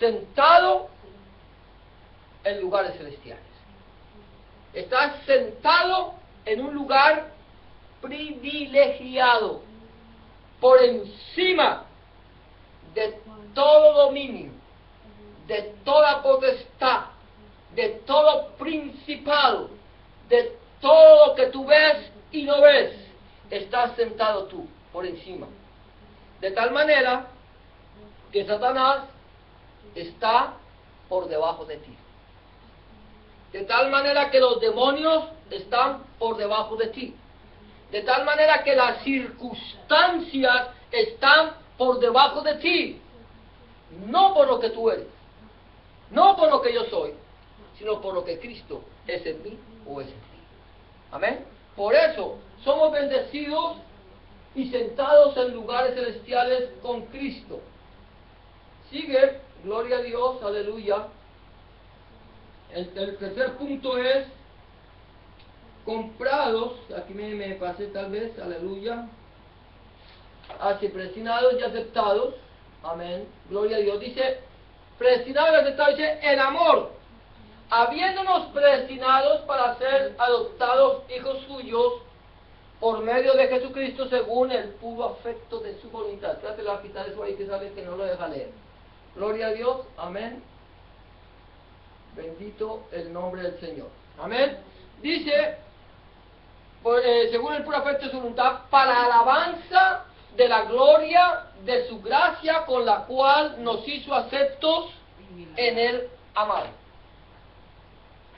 Speaker 1: sentado en lugares celestiales. Estás sentado en un lugar privilegiado, por encima de todo dominio, de toda potestad, de todo principado, de todo lo que tú ves y no ves. Estás sentado tú por encima. De tal manera que Satanás está por debajo de ti. De tal manera que los demonios están por debajo de ti. De tal manera que las circunstancias están por debajo de ti. No por lo que tú eres, no por lo que yo soy, sino por lo que Cristo es en mí o es en ti. Amén. Por eso somos bendecidos y sentados en lugares celestiales con Cristo. Sigue, gloria a Dios, aleluya. El tercer punto es comprados, aquí me pasé tal vez, aleluya, así predestinados y aceptados, amén, gloria a Dios. Dice, predestinados y aceptados, dice, en amor, habiéndonos predestinados para ser adoptados hijos suyos por medio de Jesucristo según el puro afecto de su voluntad. Trate de quitar eso ahí que sabes que no lo deja leer. Gloria a Dios, amén. Bendito el nombre del Señor. Amén. Dice, según el puro afecto de su voluntad, para alabanza de la gloria de su gracia con la cual nos hizo aceptos en el amado.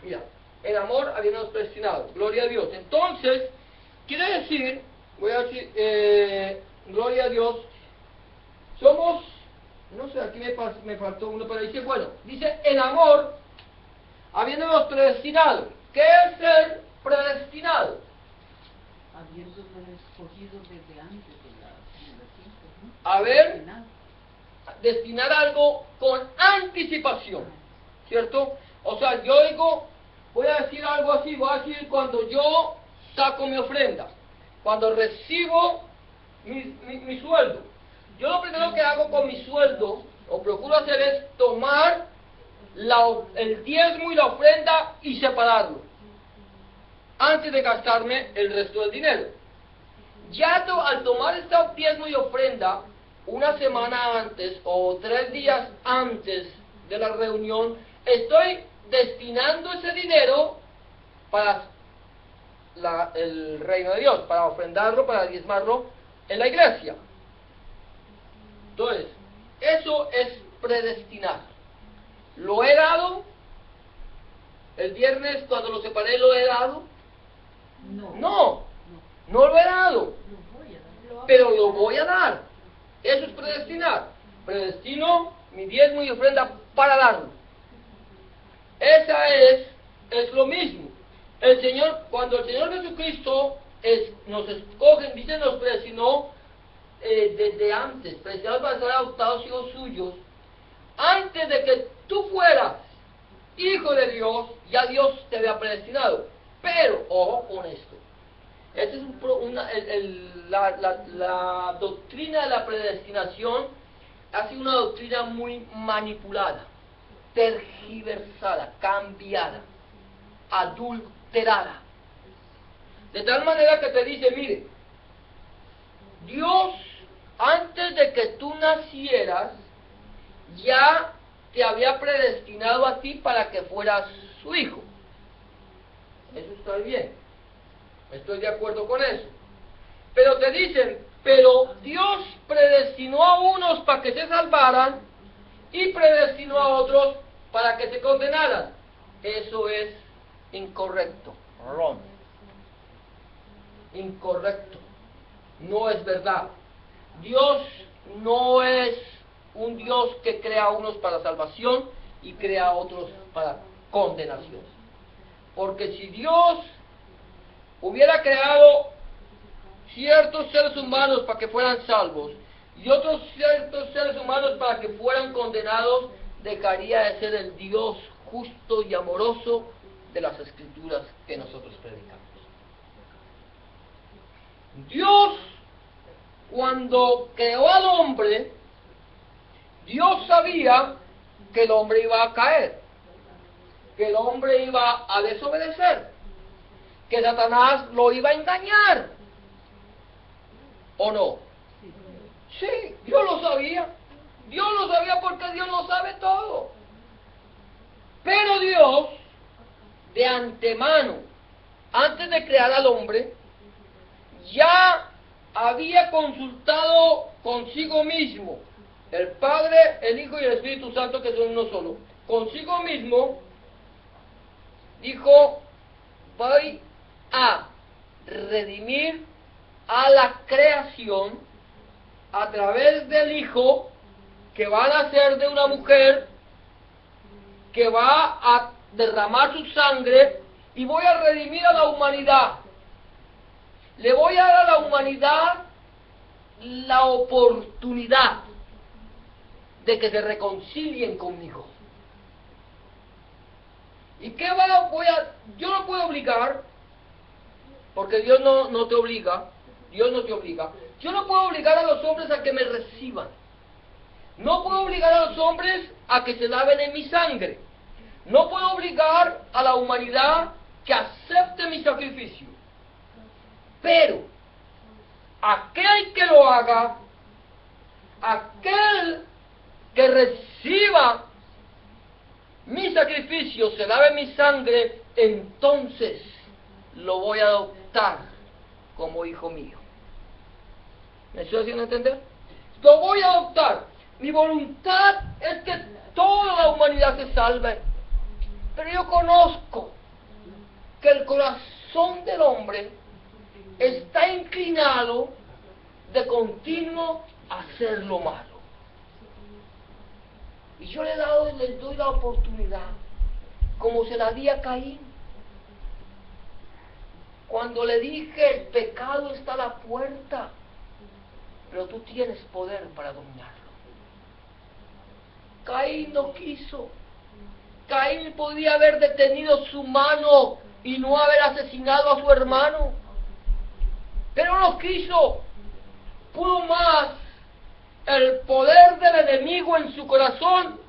Speaker 1: Mira, el amor habiéndonos predestinado. Gloria a Dios. Entonces, quiere decir, voy a decir, gloria a Dios, somos, no sé, aquí me faltó uno, pero dice, bueno, dice, en amor, habiéndonos predestinado. ¿Qué es ser predestinado?
Speaker 3: Habiéndonos escogido desde antes de la fundación, ¿no?
Speaker 1: A ver, destinar algo con anticipación, ¿cierto? O sea, yo digo, voy a decir algo así, voy a decir cuando yo saco mi ofrenda, cuando recibo mi sueldo. Yo lo primero que hago con mi sueldo, o procuro hacer, es tomar el diezmo y la ofrenda y separarlo antes de gastarme el resto del dinero. Ya al tomar esta diezmo y ofrenda una semana antes o 3 días antes de la reunión, estoy destinando ese dinero para el reino de Dios, para ofrendarlo, para diezmarlo en la iglesia. Entonces, eso es predestinar. ¿Lo he dado? El viernes cuando lo separé, ¿lo he dado? No lo he dado. Pero lo voy a dar. Eso es predestinar. Predestino mi diezmo y ofrenda para darlo. Esa es lo mismo. El Señor, cuando el Señor Jesucristo nos escoge, dice, nos predestinó desde antes, predestinados para ser adoptados hijos suyos, antes de que tú fueras hijo de Dios, ya Dios te había predestinado. Pero, ojo con esto, Esa es la doctrina de la predestinación ha sido una doctrina muy manipulada, tergiversada, cambiada, adulterada. De tal manera que te dice, mire, Dios, antes de que tú nacieras, ya te había predestinado a ti para que fueras su hijo. Eso está bien. Estoy de acuerdo con eso. Pero te dicen, pero Dios predestinó a unos para que se salvaran y predestinó a otros para que se condenaran. Eso es incorrecto. Wrong. Incorrecto. No es verdad. Dios no es un Dios que crea a unos para salvación y crea a otros para condenación. Porque si Dios hubiera creado ciertos seres humanos para que fueran salvos y otros ciertos seres humanos para que fueran condenados, dejaría de ser el Dios justo y amoroso de las Escrituras que nosotros predicamos. Dios, cuando creó al hombre, Dios sabía que el hombre iba a caer, que el hombre iba a desobedecer, que Satanás lo iba a engañar. ¿O no? Sí, Dios lo sabía. Dios lo sabía porque Dios lo sabe todo. Pero Dios, de antemano, antes de crear al hombre, ya había consultado consigo mismo, el Padre, el Hijo y el Espíritu Santo, que son uno solo, consigo mismo, dijo, voy a redimir a la creación a través del Hijo que va a nacer de una mujer, que va a derramar su sangre, y voy a redimir a la humanidad. Le voy a dar a la humanidad la oportunidad de que se reconcilien conmigo. ¿Y qué yo no puedo obligar, porque Dios no te obliga, Dios no te obliga. Yo no puedo obligar a los hombres a que me reciban. No puedo obligar a los hombres a que se laven en mi sangre. No puedo obligar a la humanidad que acepte mi sacrificio. Pero aquel que lo haga, aquel que reciba mi sacrificio, se lave mi sangre, entonces lo voy a adoptar como hijo mío. ¿Me estoy haciendo entender? Lo voy a adoptar. Mi voluntad es que toda la humanidad se salve. Pero yo conozco que el corazón del hombre está inclinado de continuo a hacer lo malo. Y yo les doy la oportunidad, como se la di a Caín. Cuando le dije, el pecado está a la puerta, pero tú tienes poder para dominarlo. Caín no quiso. Caín podía haber detenido su mano y no haber asesinado a su hermano, pero no quiso. Pudo más el poder del enemigo en su corazón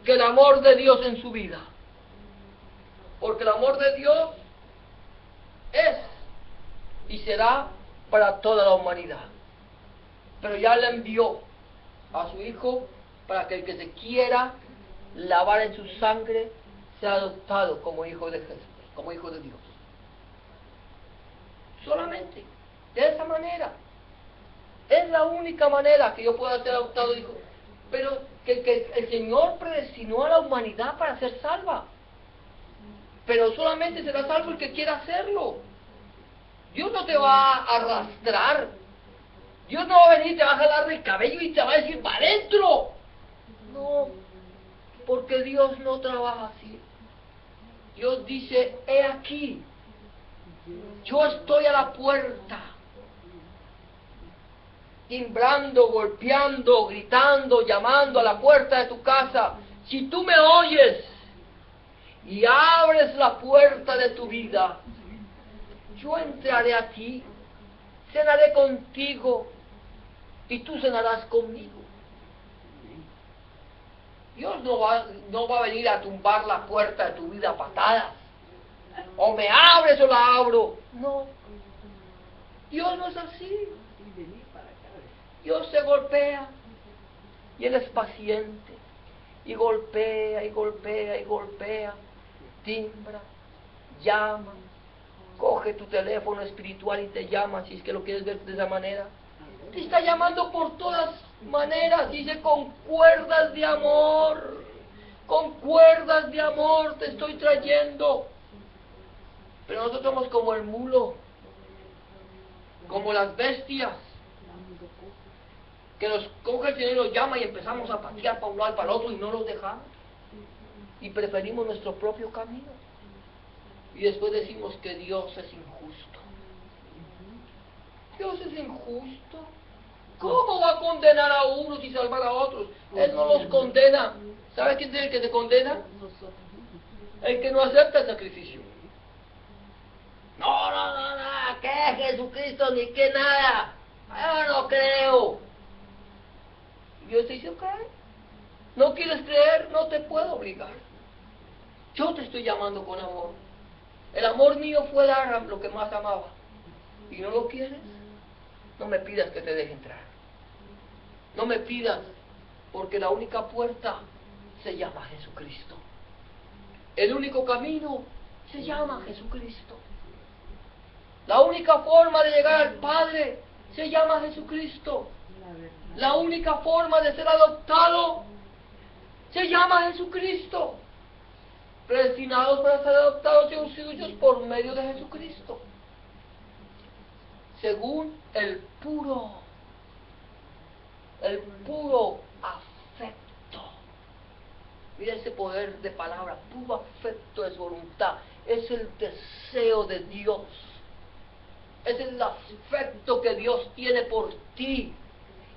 Speaker 1: que el amor de Dios en su vida, porque el amor de Dios es y será para toda la humanidad. Pero ya le envió a su Hijo para que el que se quiera lavar en su sangre sea adoptado como hijo de Jesús, como hijo de Dios. Solamente de esa manera. Es la única manera que yo pueda ser adoptado hijo. Pero que el Señor predestinó a la humanidad para ser salva. Pero solamente será salvo el que quiera hacerlo. Dios no te va a arrastrar. Dios no va a venir y te va a jalar el cabello y te va a decir, ¡para adentro! No, porque Dios no trabaja así. Dios dice, he aquí, yo estoy a la puerta, timbrando, golpeando, gritando, llamando a la puerta de tu casa. Si tú me oyes y abres la puerta de tu vida, yo entraré a ti, cenaré contigo y tú cenarás conmigo. Dios no va a venir a tumbar la puerta de tu vida a patadas. O me abres o la abro. No. Dios no es así. Dios se golpea y Él es paciente. Y golpea y golpea y golpea. Timbra, llama. Coge tu teléfono espiritual y te llama, si es que lo quieres ver de esa manera. Te está llamando por todas maneras, dice, con cuerdas de amor. Con cuerdas de amor te estoy trayendo. Pero nosotros somos como el mulo, como las bestias, que nos coge el Señor y nos llama y empezamos a patear para un lado y para el otro y no los dejamos. Y preferimos nuestro propio camino. Y después decimos que Dios es injusto. Dios es injusto. ¿Cómo va a condenar a unos y salvar a otros? Él no los condena. ¿Sabe quién es el que se condena? El que no acepta el sacrificio. No, que Jesucristo ni que nada. Yo no creo. Dios te dice, ok. ¿No quieres creer? No te puedo obligar. Yo te estoy llamando con amor. El amor mío fue dar lo que más amaba. ¿Y no lo quieres? No me pidas que te deje entrar. No me pidas, porque la única puerta se llama Jesucristo. El único camino se llama Jesucristo. La única forma de llegar al Padre se llama Jesucristo. La única forma de ser adoptado se llama Jesucristo. Predestinados para ser adoptados y suyos por medio de Jesucristo. Según el puro afecto. Mira ese poder de palabra, puro afecto de su voluntad. Es el deseo de Dios. Es el afecto que Dios tiene por ti.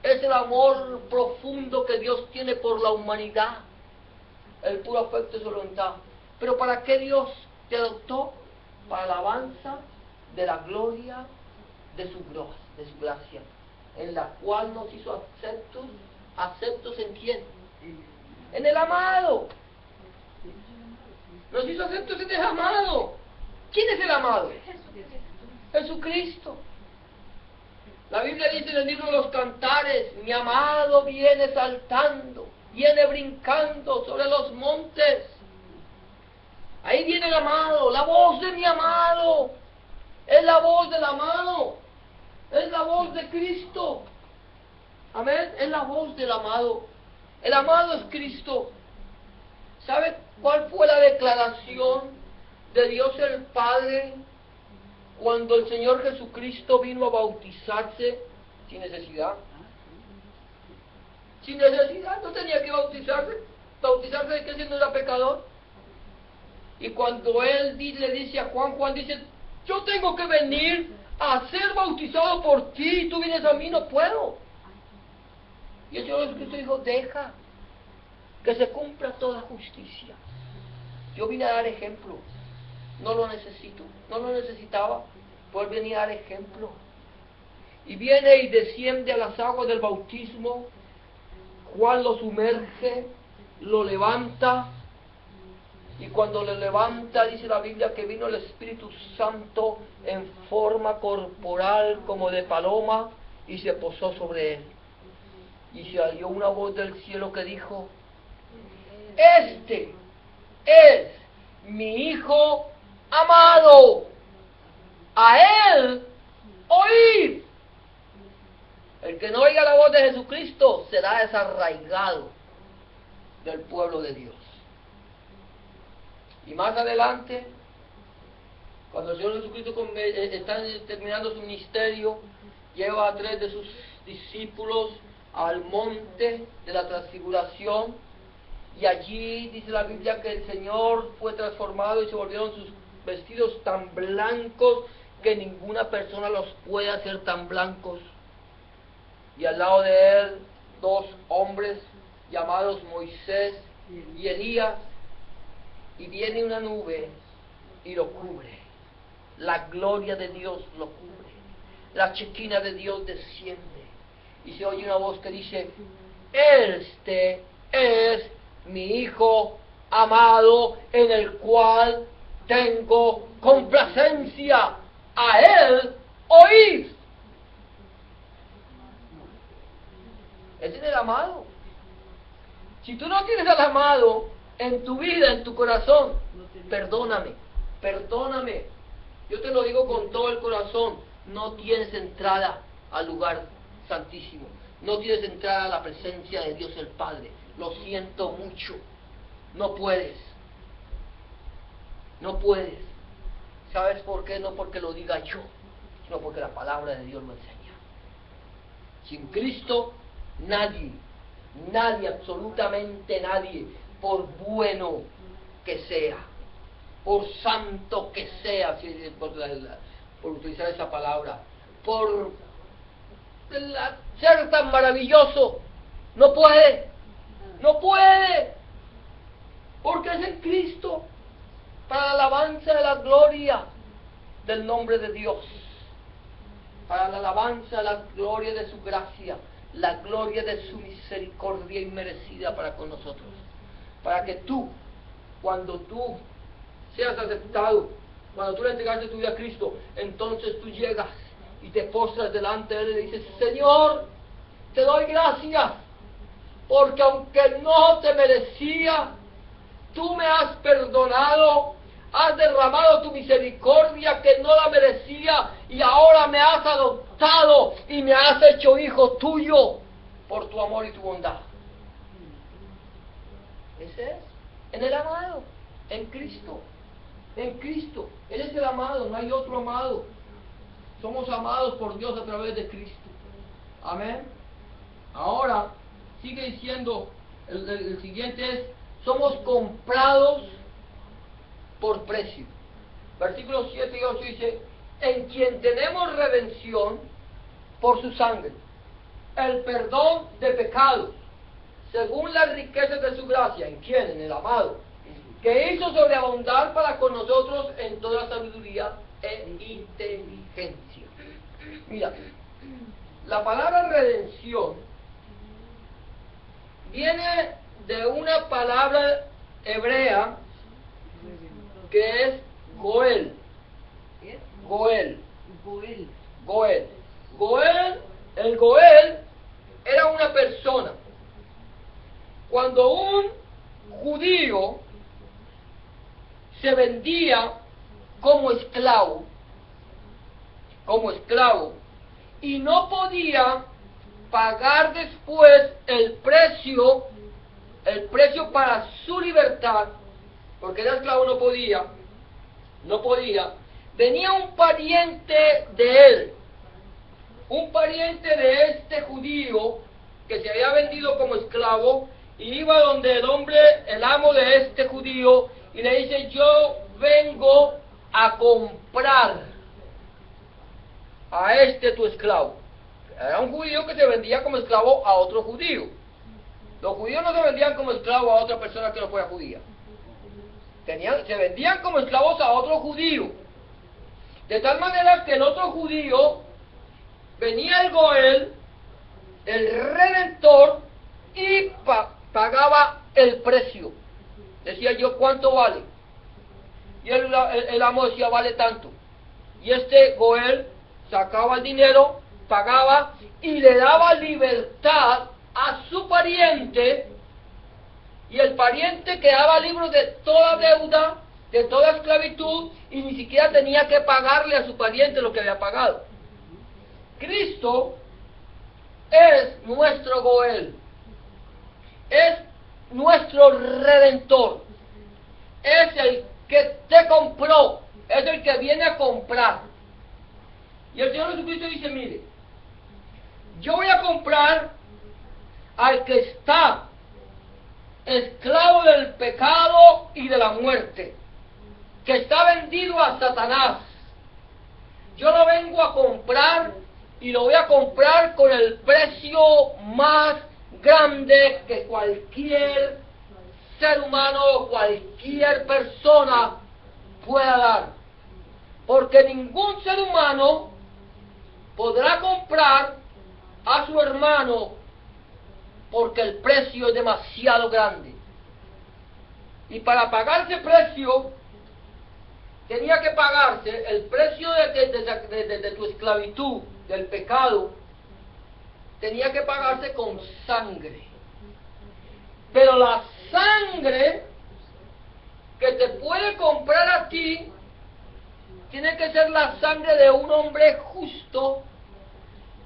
Speaker 1: Es el amor profundo que Dios tiene por la humanidad. El puro afecto de su voluntad. Pero ¿para qué Dios te adoptó? Para la alabanza de la gloria de su gracia, en la cual nos hizo aceptos ¿en quién? En el amado. Nos hizo aceptos en el amado. ¿Quién es el amado? Jesucristo. La Biblia dice en el libro de los Cantares, mi amado viene saltando, viene brincando sobre los montes. Ahí viene el amado, la voz de mi amado. Es la voz del amado. Es la voz de Cristo. Amén. Es la voz del amado. El amado es Cristo. ¿Sabe cuál fue la declaración de Dios el Padre cuando el Señor Jesucristo vino a bautizarse sin necesidad? Sin necesidad, no tenía que bautizarse. ¿Bautizarse de qué si no era pecador? Y cuando él le dice a Juan dice, yo tengo que venir a ser bautizado por ti, y tú vienes a mí, no puedo. Y el Señor Jesucristo dijo, deja que se cumpla toda justicia. Yo vine a dar ejemplo, no lo necesito, no lo necesitaba, pues venía a dar ejemplo. Y viene y desciende a las aguas del bautismo, Juan lo sumerge, lo levanta, y cuando le levanta, dice la Biblia que vino el Espíritu Santo en forma corporal como de paloma y se posó sobre él. Y se oyó una voz del cielo que dijo, este es mi Hijo amado, a él oíd. El que no oiga la voz de Jesucristo será desarraigado del pueblo de Dios. Y más adelante, cuando el Señor Jesucristo está terminando su ministerio, lleva a 3 de sus discípulos al monte de la transfiguración, y allí dice la Biblia que el Señor fue transformado y se volvieron sus vestidos tan blancos que ninguna persona los puede hacer tan blancos. Y al lado de él 2 hombres llamados Moisés y Elías, y viene una nube y lo cubre. la gloria de Dios lo cubre, la chequina de Dios desciende, y se oye una voz que dice: este es mi Hijo amado, en el cual tengo complacencia, a Él oíd. Ese es el amado. Si tú no tienes al amado en tu vida, en tu corazón, perdóname. Yo te lo digo con todo el corazón, no tienes entrada al lugar santísimo. No tienes entrada a la presencia de Dios el Padre. Lo siento mucho. No puedes. ¿Sabes por qué? No porque lo diga yo, sino porque la palabra de Dios lo enseña. Sin Cristo, nadie, absolutamente nadie, por bueno que sea, por santo que sea, por utilizar esa palabra, por ser tan maravilloso, no puede, porque es en Cristo, para la alabanza de la gloria del nombre de Dios, para la alabanza de la gloria de su gracia, la gloria de su misericordia inmerecida para con nosotros, para que tú, cuando tú seas aceptado, cuando tú le entregaste tu vida a Cristo, entonces tú llegas y te postras delante de Él y le dices: Señor, te doy gracias, porque aunque no te merecía, tú me has perdonado, has derramado tu misericordia que no la merecía, y ahora me has adoptado y me has hecho hijo tuyo por tu amor y tu bondad. Ese es, en el amado, en Cristo. Él es el amado, no hay otro amado. Somos amados por Dios a través de Cristo. Amén. Ahora, sigue diciendo, el siguiente es: somos comprados por precio. Versículos 7 y 8 dice: en quien tenemos redención por su sangre, el perdón de pecados, según las riquezas de su gracia. ¿En quién? En el amado, que hizo sobreabundar para con nosotros en toda sabiduría e inteligencia. Mira, la palabra redención viene de una palabra hebrea que es Goel. El Goel era una persona. Cuando un judío se vendía como esclavo, y no podía pagar después el precio para su libertad, porque era esclavo, no podía, venía un pariente de él, un pariente de este judío que se había vendido como esclavo, y iba donde el amo de este judío, y le dice: yo vengo a comprar a tu esclavo. Era un judío que se vendía como esclavo a otro judío. Los judíos no se vendían como esclavos a otra persona que no fuera judía. Se vendían como esclavos a otro judío. De tal manera que el otro judío, venía el Goel, el Redentor, y pagaba el precio. Decía: yo, ¿cuánto vale? Y el amo decía: vale tanto. Y este Goel sacaba el dinero, pagaba y le daba libertad a su pariente, y el pariente quedaba libre de toda deuda, de toda esclavitud, y ni siquiera tenía que pagarle a su pariente lo que había pagado. Cristo es nuestro Goel, es nuestro Redentor, es el que te compró, es el que viene a comprar. Y el Señor Jesucristo dice: mire, yo voy a comprar al que está esclavo del pecado y de la muerte, que está vendido a Satanás. Yo lo vengo a comprar, y lo voy a comprar con el precio más grande que cualquier ser humano o cualquier persona pueda dar. Porque ningún ser humano podrá comprar a su hermano porque el precio es demasiado grande. Y para pagar ese precio, tenía que pagarse el precio de tu esclavitud, del pecado, tenía que pagarse con sangre. Pero la sangre que te puede comprar a ti, tiene que ser la sangre de un hombre justo,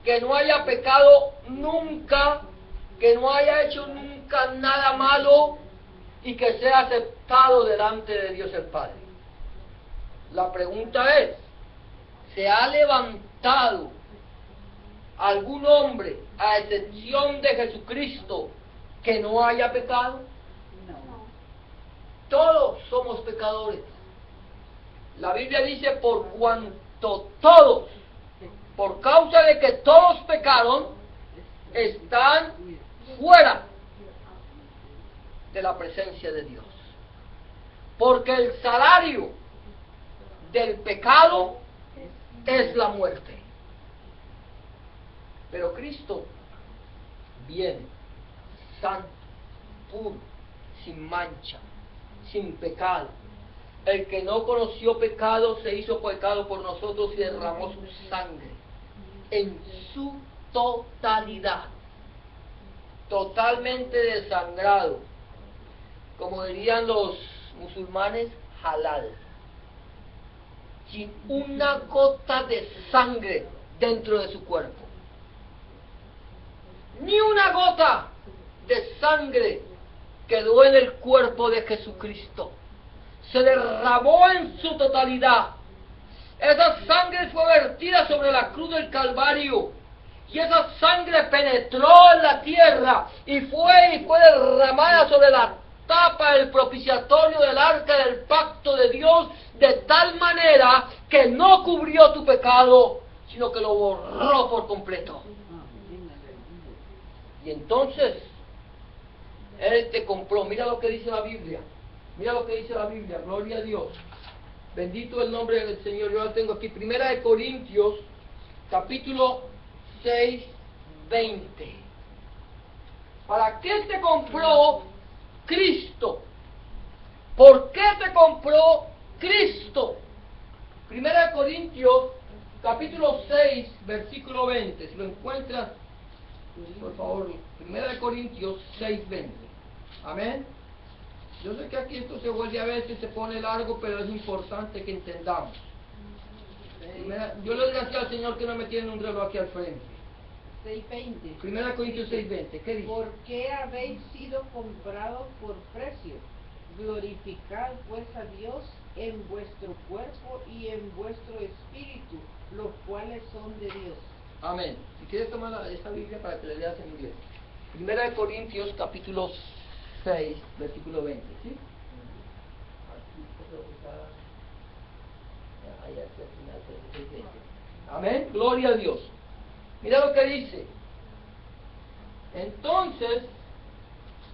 Speaker 1: que no haya pecado nunca, que no haya hecho nunca nada malo y que sea aceptado delante de Dios el Padre. La pregunta es, ¿se ha levantado algún hombre, a excepción de Jesucristo, que no haya pecado?
Speaker 3: No.
Speaker 1: Todos somos pecadores. La Biblia dice, por cuanto todos, por causa de que todos pecaron, están fuera de la presencia de Dios. Porque el salario del pecado es la muerte. Pero Cristo viene santo, puro, sin mancha, sin pecado. El que no conoció pecado se hizo pecado por nosotros y derramó su sangre en su totalidad, totalmente desangrado, como dirían los musulmanes, halal, sin una gota de sangre dentro de su cuerpo, ni una gota de sangre quedó en el cuerpo de Jesucristo. Se derramó en su totalidad. Esa sangre fue vertida sobre la cruz del Calvario, y esa sangre penetró en la tierra y fue derramada sobre la tapa del propiciatorio del arca del pacto de Dios, de tal manera que no cubrió tu pecado, sino que lo borró por completo. Y entonces Él te compró. Mira lo que dice la Biblia. Mira lo que dice la Biblia. Gloria a Dios. Bendito el nombre del Señor. Yo lo tengo aquí. 1 Corintios, capítulo 6, 20. ¿Para qué te compró Cristo? ¿Por qué te compró Cristo? 1 Corintios, capítulo 6, versículo 20. Si lo encuentras, por favor. 1 Corintios 6, 20. Amén. Yo sé que aquí esto se vuelve a veces, se pone largo, pero es importante que entendamos. Yo le agradezco al Señor que no me tiene un reloj aquí al frente.
Speaker 3: 6:20.
Speaker 1: 1 Corintios 6:20. ¿Qué dice?
Speaker 3: ¿Por qué habéis sido comprados por precio? Glorificad pues a Dios en vuestro cuerpo y en vuestro espíritu, los cuales son de Dios.
Speaker 1: Amén. Si quieres tomar esta Biblia para que la leas en inglés. 1 Corintios capítulo 6, versículo 20. ¿Sí? Amén. Gloria a Dios. Mira lo que dice. Entonces,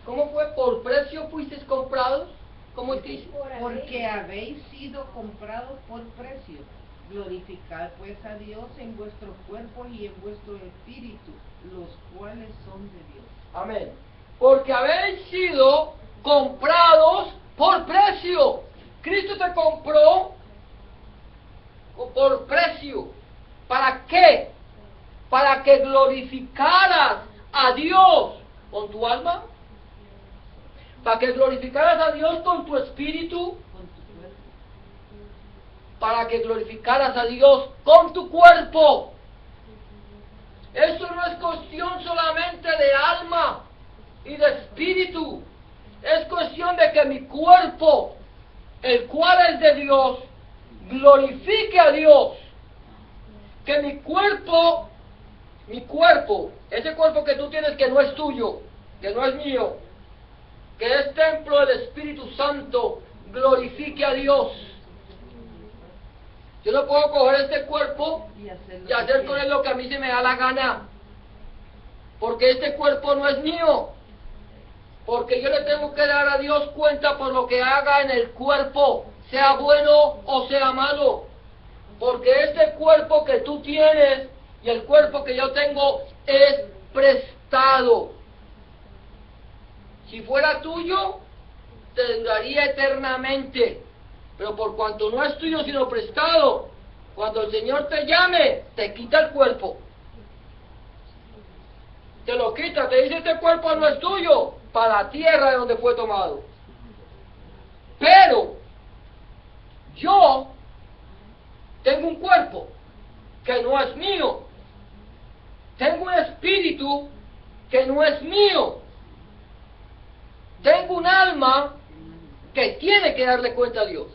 Speaker 1: ¿cómo fue? ¿Por precio fuisteis comprados? ¿Cómo es que dice?
Speaker 3: Porque habéis sido comprados por precio. Glorificad pues a Dios en vuestros cuerpos y en vuestro espíritu, los cuales son de Dios.
Speaker 1: Amén. Porque habéis sido comprados por precio. Cristo te compró por precio. ¿Para qué? Para que glorificaras a Dios con tu alma. Para que glorificaras a Dios con tu espíritu.
Speaker 3: Con tu cuerpo.
Speaker 1: Para que glorificaras a Dios con tu cuerpo. Eso no es cuestión solamente de alma y de espíritu. Es cuestión de que mi cuerpo, el cual es de Dios, glorifique a Dios. Que mi cuerpo, ese cuerpo que tú tienes que no es tuyo, que no es mío, que es templo del Espíritu Santo, glorifique a Dios. Yo no puedo coger este cuerpo y hacer con él lo que a mí se me da la gana, porque este cuerpo no es mío, porque yo le tengo que dar a Dios cuenta por lo que haga en el cuerpo, sea bueno o sea malo. Porque este cuerpo que tú tienes y el cuerpo que yo tengo es prestado. Si fuera tuyo, te duraría eternamente. Pero por cuanto no es tuyo sino prestado, cuando el Señor te llame, te quita el cuerpo. Te lo quita, te dice: este cuerpo no es tuyo, para la tierra de donde fue tomado. Pero yo tengo un cuerpo que no es mío. Tengo un espíritu que no es mío. Tengo un alma que tiene que darle cuenta a Dios.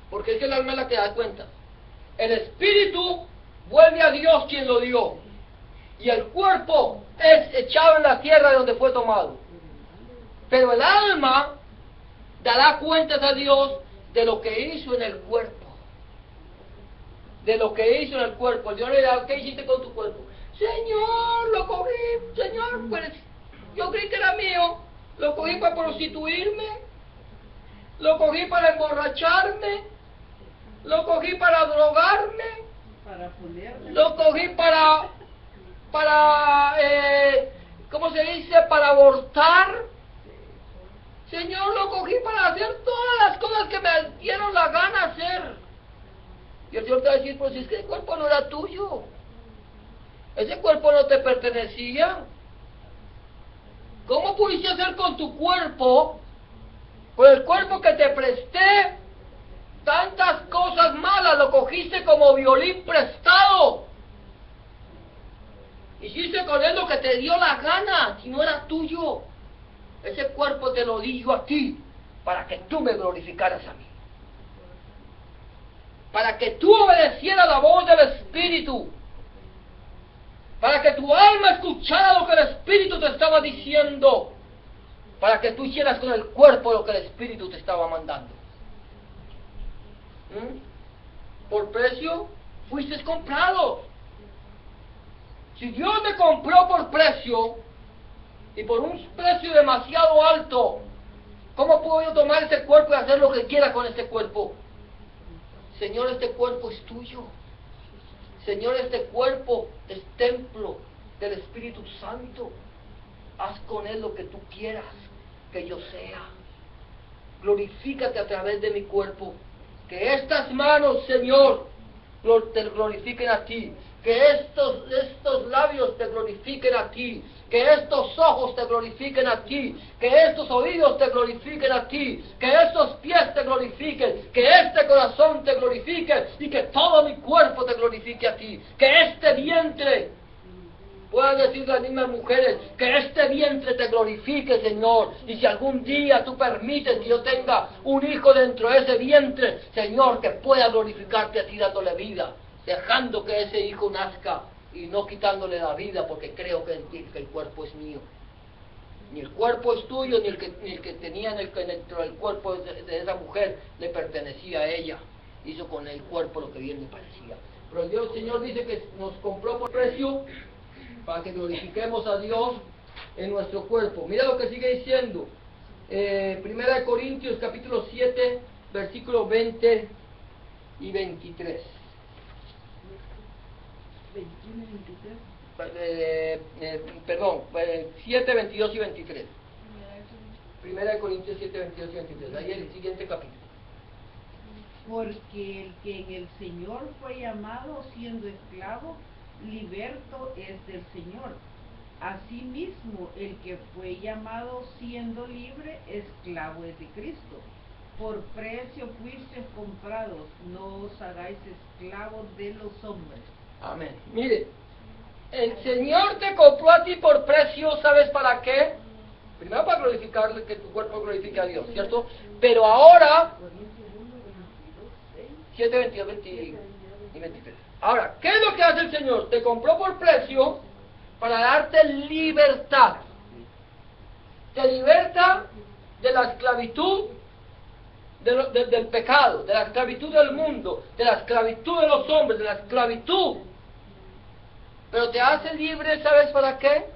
Speaker 1: Porque es que el alma es la que da cuenta. El espíritu vuelve a Dios quien lo dio. Y el cuerpo es echado en la tierra de donde fue tomado. Pero el alma dará cuentas a Dios de lo que hizo en el cuerpo. De lo que hizo en el cuerpo. El Dios le dirá: ¿qué hiciste con tu cuerpo? Señor, lo cogí. Señor, pues yo creí que era mío. Lo cogí para prostituirme. Lo cogí para emborracharme. Lo cogí para drogarme.
Speaker 3: Para ponerle.
Speaker 1: Lo cogí para ¿cómo se dice? Para abortar. Señor, lo cogí para hacer todas las cosas que me dieron la gana hacer. Y el Señor te va a decir: pues si es que el cuerpo no era tuyo. Ese cuerpo no te pertenecía. ¿Cómo pudiste hacer con tu cuerpo, con el cuerpo que te presté, tantas cosas malas? Lo cogiste como violín prestado. Hiciste con él lo que te dio la gana, si no era tuyo. Ese cuerpo te lo di yo a ti, para que tú me glorificaras a mí. Para que tú obedecieras la voz del Espíritu. Para que tu alma escuchara lo que el Espíritu te estaba diciendo. Para que tú hicieras con el cuerpo lo que el Espíritu te estaba mandando. Por precio fuiste comprado. Si Dios me compró por precio, y por un precio demasiado alto, ¿cómo puedo yo tomar este cuerpo y hacer lo que quiera con este cuerpo? Señor, este cuerpo es tuyo. Señor, este cuerpo es templo del Espíritu Santo. Haz con él lo que tú quieras que yo sea. Glorifícate a través de mi cuerpo. Que estas manos, Señor, te glorifiquen a ti. Que estos labios te glorifiquen a ti. Que estos ojos te glorifiquen a ti. Que estos oídos te glorifiquen a ti. Que estos pies te glorifiquen. Que este corazón te glorifique. Y que todo mi cuerpo te glorifique a ti. Que este vientre, puedan decir las mismas mujeres, que este vientre te glorifique, Señor. Y si algún día tú permites que yo tenga un hijo dentro de ese vientre, Señor, que pueda glorificarte a ti dándole vida, dejando que ese hijo nazca y no quitándole la vida, porque creo que el cuerpo es mío. Ni el cuerpo es tuyo, ni el que tenía dentro del cuerpo de esa mujer le pertenecía a ella. Hizo con el cuerpo lo que bien le parecía. Pero el Señor dice que nos compró por precio para que glorifiquemos a Dios en nuestro cuerpo. Mira lo que sigue diciendo. Primera de Corintios capítulo 7, versículos 20 y 23.
Speaker 3: 21 y 23.
Speaker 1: Perdón, 7, 22 y 23. Primera de Corintios 7, 22 y 23. Ahí el siguiente capítulo.
Speaker 3: Porque el que en el Señor fue llamado siendo esclavo, liberto es del Señor. Asimismo, el que fue llamado siendo libre, esclavo es de Cristo. Por precio fuisteis comprados, no os hagáis esclavos de los hombres.
Speaker 1: Amén. Mire, el Señor te compró a ti por precio, ¿sabes para qué? Primero para glorificarle, que tu cuerpo glorifique a Dios, ¿cierto? Pero ahora, 7, 22, 20 y 23. Ahora, ¿qué es lo que hace el Señor? Te compró por precio para darte libertad. Te liberta de la esclavitud del pecado, de la esclavitud del mundo, de la esclavitud de los hombres, de la esclavitud. Pero te hace libre, ¿sabes para qué?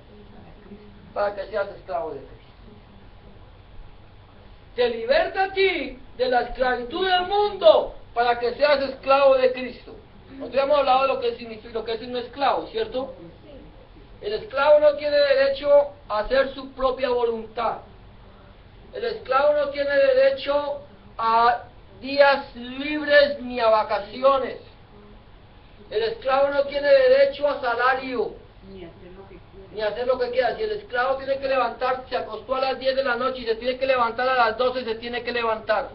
Speaker 1: Para que seas esclavo de Cristo. Te liberta a ti de la esclavitud del mundo para que seas esclavo de Cristo. Nosotros hemos hablado de lo que significa, lo que es un esclavo, ¿cierto? El esclavo no tiene derecho a hacer su propia voluntad. El esclavo no tiene derecho a días libres ni a vacaciones. El esclavo no tiene derecho a salario, ni a hacer lo que quiera. Si el esclavo tiene que levantarse, se acostó a las 10 de la noche y se tiene que levantar a las 12, se tiene que levantar.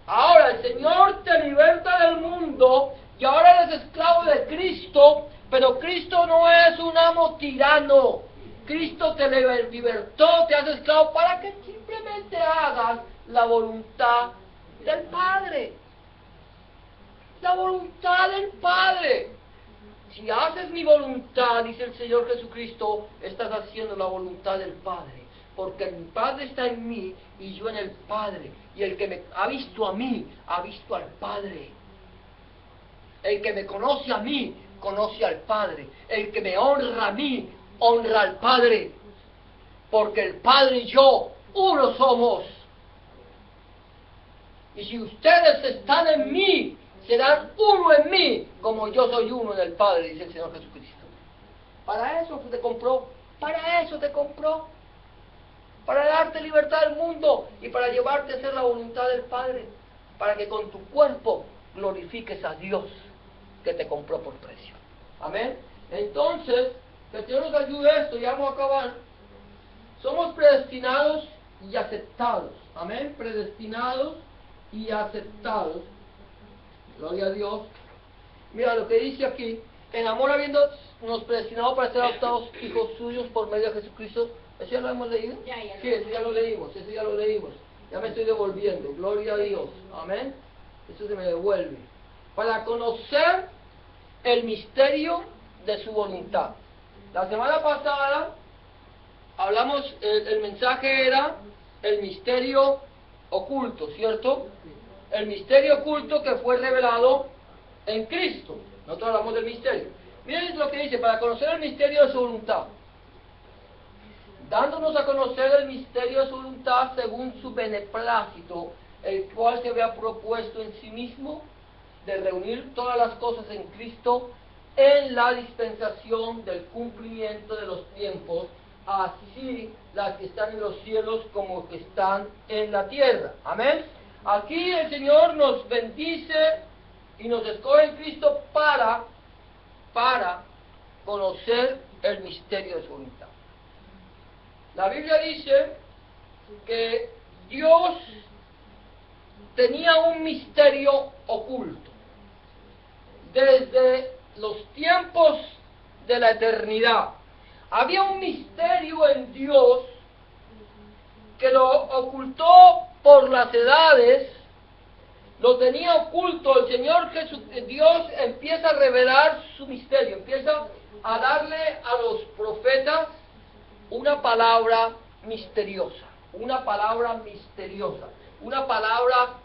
Speaker 1: Ahora el Señor te liberta del mundo y ahora eres esclavo de Cristo, pero Cristo no es un amo tirano. Cristo te libertó, te hace esclavo para que simplemente hagas la voluntad del Padre. La voluntad del Padre. Si haces mi voluntad, dice el Señor Jesucristo, estás haciendo la voluntad del Padre. Porque mi Padre está en mí y yo en el Padre. Y el que me ha visto a mí, ha visto al Padre. El que me conoce a mí, conoce al Padre. El que me honra a mí, honra al Padre. Porque el Padre y yo, uno somos. Y si ustedes están en mí, serán uno en mí, como yo soy uno en el Padre, dice el Señor Jesucristo. Para eso te compró, para eso te compró, para darte libertad del mundo y para llevarte a hacer la voluntad del Padre, para que con tu cuerpo glorifiques a Dios que te compró por precio. Amén. Entonces, que el Señor nos ayude a esto, ya vamos a acabar. Somos predestinados y aceptados. Amén. Predestinados y aceptados. Gloria a Dios. Mira lo que dice aquí: en amor habiéndonos predestinado para ser adoptados hijos suyos por medio de Jesucristo. ¿Eso ya lo hemos leído? Sí, eso ya lo leímos, Ya me estoy devolviendo. Gloria a Dios. Amén. Eso se me devuelve. Para conocer el misterio de su voluntad. La semana pasada hablamos, el mensaje era el misterio oculto, ¿cierto? El misterio oculto que fue revelado en Cristo. Nosotros hablamos del misterio. Miren lo que dice: para conocer el misterio de su voluntad, dándonos a conocer el misterio de su voluntad según su beneplácito, el cual se había propuesto en sí mismo de reunir todas las cosas en Cristo en la dispensación del cumplimiento de los tiempos, así las que están en los cielos como que están en la tierra. Amén. Aquí el Señor nos bendice y nos escoge en Cristo para conocer el misterio de su voluntad. La Biblia dice que Dios tenía un misterio oculto desde los tiempos de la eternidad. Había un misterio en Dios que lo ocultó por las edades, lo tenía oculto. El Señor Dios empieza a revelar su misterio, empieza a darle a los profetas una palabra misteriosa, una palabra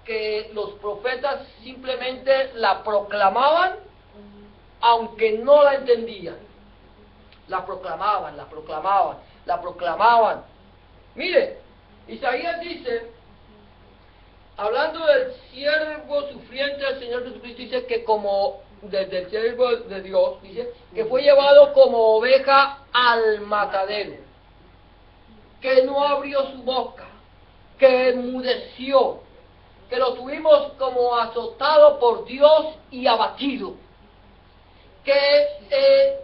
Speaker 1: que los profetas simplemente la proclamaban, aunque no la entendían. La proclamaban. Mire, Isaías dice, hablando del siervo sufriente del Señor Jesucristo, dice que como del siervo de Dios, dice que fue llevado como oveja al matadero, que no abrió su boca, que enmudeció, que lo tuvimos como azotado por Dios y abatido, que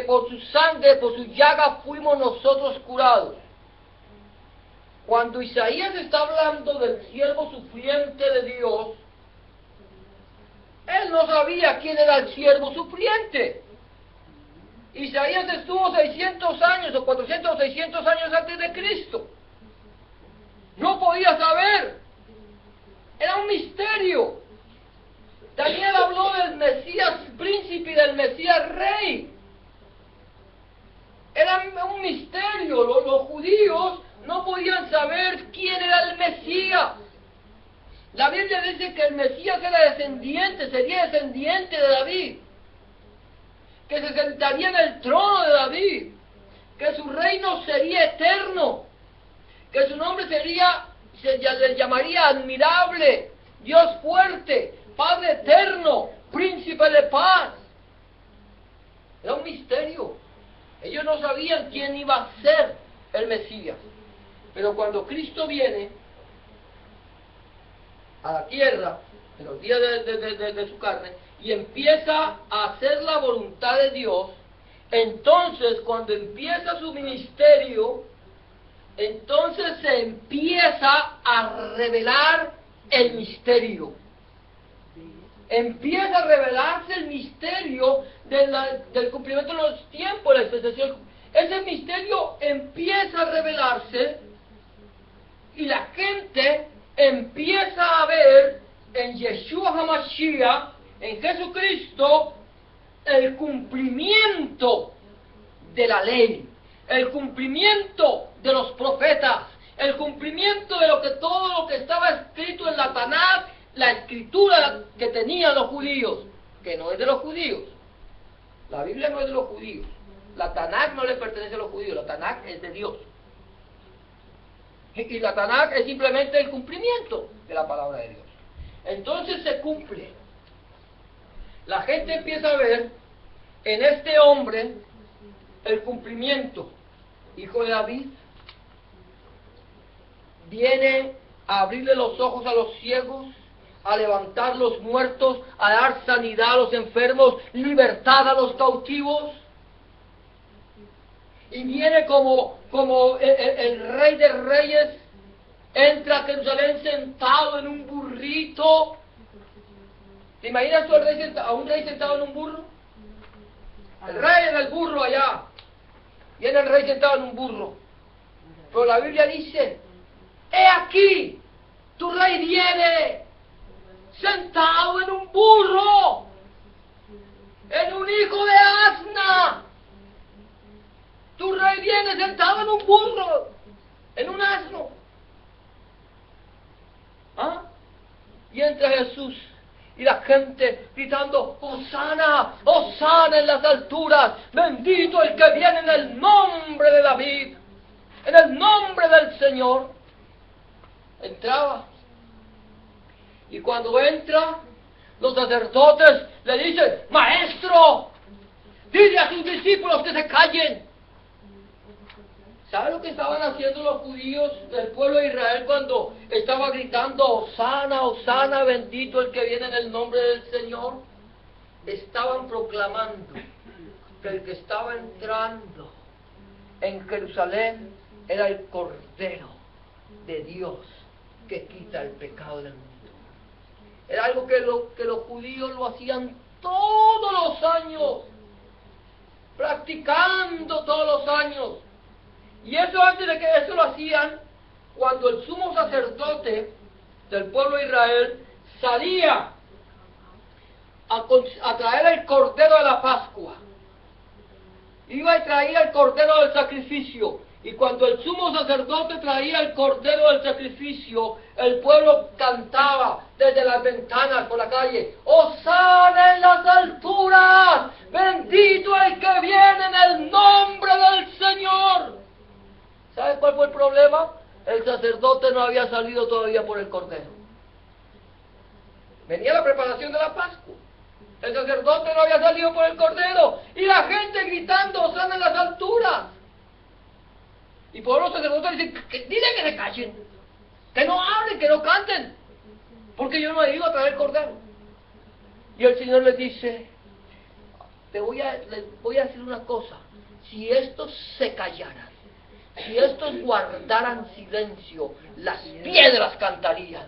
Speaker 1: por su sangre, por su llaga fuimos nosotros curados. Cuando Isaías está hablando del siervo sufriente de Dios, él no sabía quién era el siervo sufriente. Isaías estuvo 600 años o 400 o 600 años antes de Cristo. No podía saber. Era un misterio. Daniel habló del Mesías príncipe y del Mesías rey. Era un misterio. Los judíos no podían saber quién era el Mesías. La Biblia dice que el Mesías sería descendiente de David, que se sentaría en el trono de David, que su reino sería eterno, que su nombre se le llamaría admirable, Dios fuerte, Padre eterno, príncipe de paz. Era un misterio. Ellos no sabían quién iba a ser el Mesías. Pero cuando Cristo viene a la tierra, en los días de su carne, y empieza a hacer la voluntad de Dios, entonces cuando empieza su ministerio, entonces se empieza a revelar el misterio. Empieza a revelarse el misterio del cumplimiento de los tiempos, la dispensación. Ese misterio empieza a revelarse y la gente empieza a ver en Yeshua HaMashiach, en Jesucristo, el cumplimiento de la ley, el cumplimiento de los profetas, el cumplimiento de todo lo que estaba escrito en la Tanakh, la escritura que tenían los judíos, que no es de los judíos. La Biblia no es de los judíos. La Tanakh no le pertenece a los judíos, la Tanakh es de Dios. Y la Tanakh es simplemente el cumplimiento de la palabra de Dios. Entonces se cumple. La gente empieza a ver en este hombre el cumplimiento. Hijo de David, viene a abrirle los ojos a los ciegos, a levantar los muertos, a dar sanidad a los enfermos, libertad a los cautivos. Y viene como el Rey de Reyes, entra a Jerusalén sentado en un burrito. ¿Te imaginas tú a un rey sentado en un burro? El rey en el burro allá. Viene el rey sentado en un burro. Pero la Biblia dice, ¡he aquí! Tu rey viene sentado en un burro, en un hijo de asna. Tu rey viene sentado en un burro, en un asno. ¿Ah? Y entra Jesús y la gente gritando, ¡Hosana! ¡Hosana en las alturas! ¡Bendito el que viene en el nombre de David! ¡En el nombre del Señor! Entraba. Y cuando entra, los sacerdotes le dicen, ¡Maestro! ¡Dile a tus discípulos que se callen! ¿Sabe lo que estaban haciendo los judíos del pueblo de Israel cuando estaba gritando, Hosana, Hosana, bendito el que viene en el nombre del Señor? Estaban proclamando que el que estaba entrando en Jerusalén era el Cordero de Dios que quita el pecado del mundo. Era algo que los judíos lo hacían todos los años, practicando todos los años. Y eso antes de que eso lo hacían, cuando el sumo sacerdote del pueblo de Israel salía a traer el cordero de la Pascua, iba y traía el cordero del sacrificio, y cuando el sumo sacerdote traía el cordero del sacrificio, el pueblo cantaba desde las ventanas por la calle, ¡Hosana en las alturas! ¡Bendito el que viene en el nombre del Señor! ¿Sabe cuál fue el problema? El sacerdote no había salido todavía por el cordero. Venía la preparación de la Pascua. El sacerdote no había salido por el cordero. Y la gente gritando, ¡Hosana en las alturas! Y por los sacerdotes dicen, dile que se callen, que no hablen, que no canten, porque yo no he ido a traer el cordero. Y el Señor les dice, les voy a decir una cosa, si estos se callaran, si estos guardaran silencio, las piedras cantarían,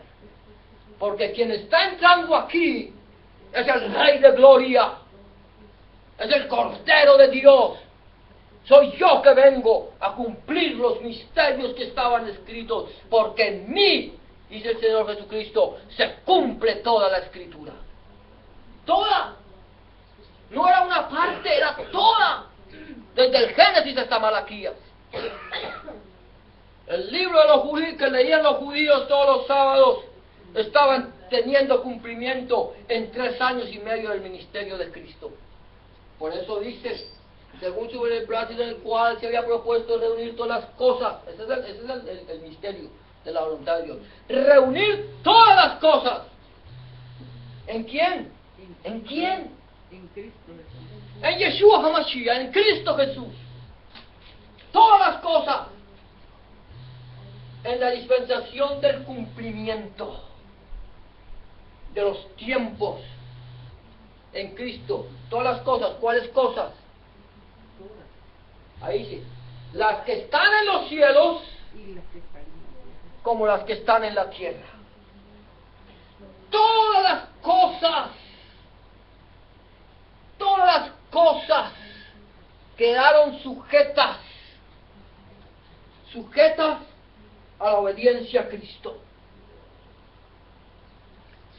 Speaker 1: porque quien está entrando aquí es el Rey de Gloria, es el Cordero de Dios. Soy yo que vengo a cumplir los misterios que estaban escritos, porque en mí, dice el Señor Jesucristo, se cumple toda la Escritura. Toda. No era una parte, era toda. Desde el Génesis hasta Malaquías. El libro de los judíos que leían los judíos todos los sábados estaban teniendo cumplimiento en 3 años y medio del ministerio de Cristo. Por eso dice, según su beneplácito en el cual se había propuesto reunir todas las cosas. Ese es el misterio de la voluntad de Dios. Reunir todas las cosas ¿En quién? ¿En quién?
Speaker 3: En Cristo Jesús.
Speaker 1: En Yeshua HaMashiach, en Cristo Jesús. Todas las cosas en la dispensación del cumplimiento de los tiempos en Cristo. Todas las cosas. ¿Cuáles cosas? Ahí sí. Las que están en los cielos
Speaker 3: Y las que están en la tierra.
Speaker 1: como las que están en la tierra. Todas las cosas quedaron sujetas a la obediencia a Cristo.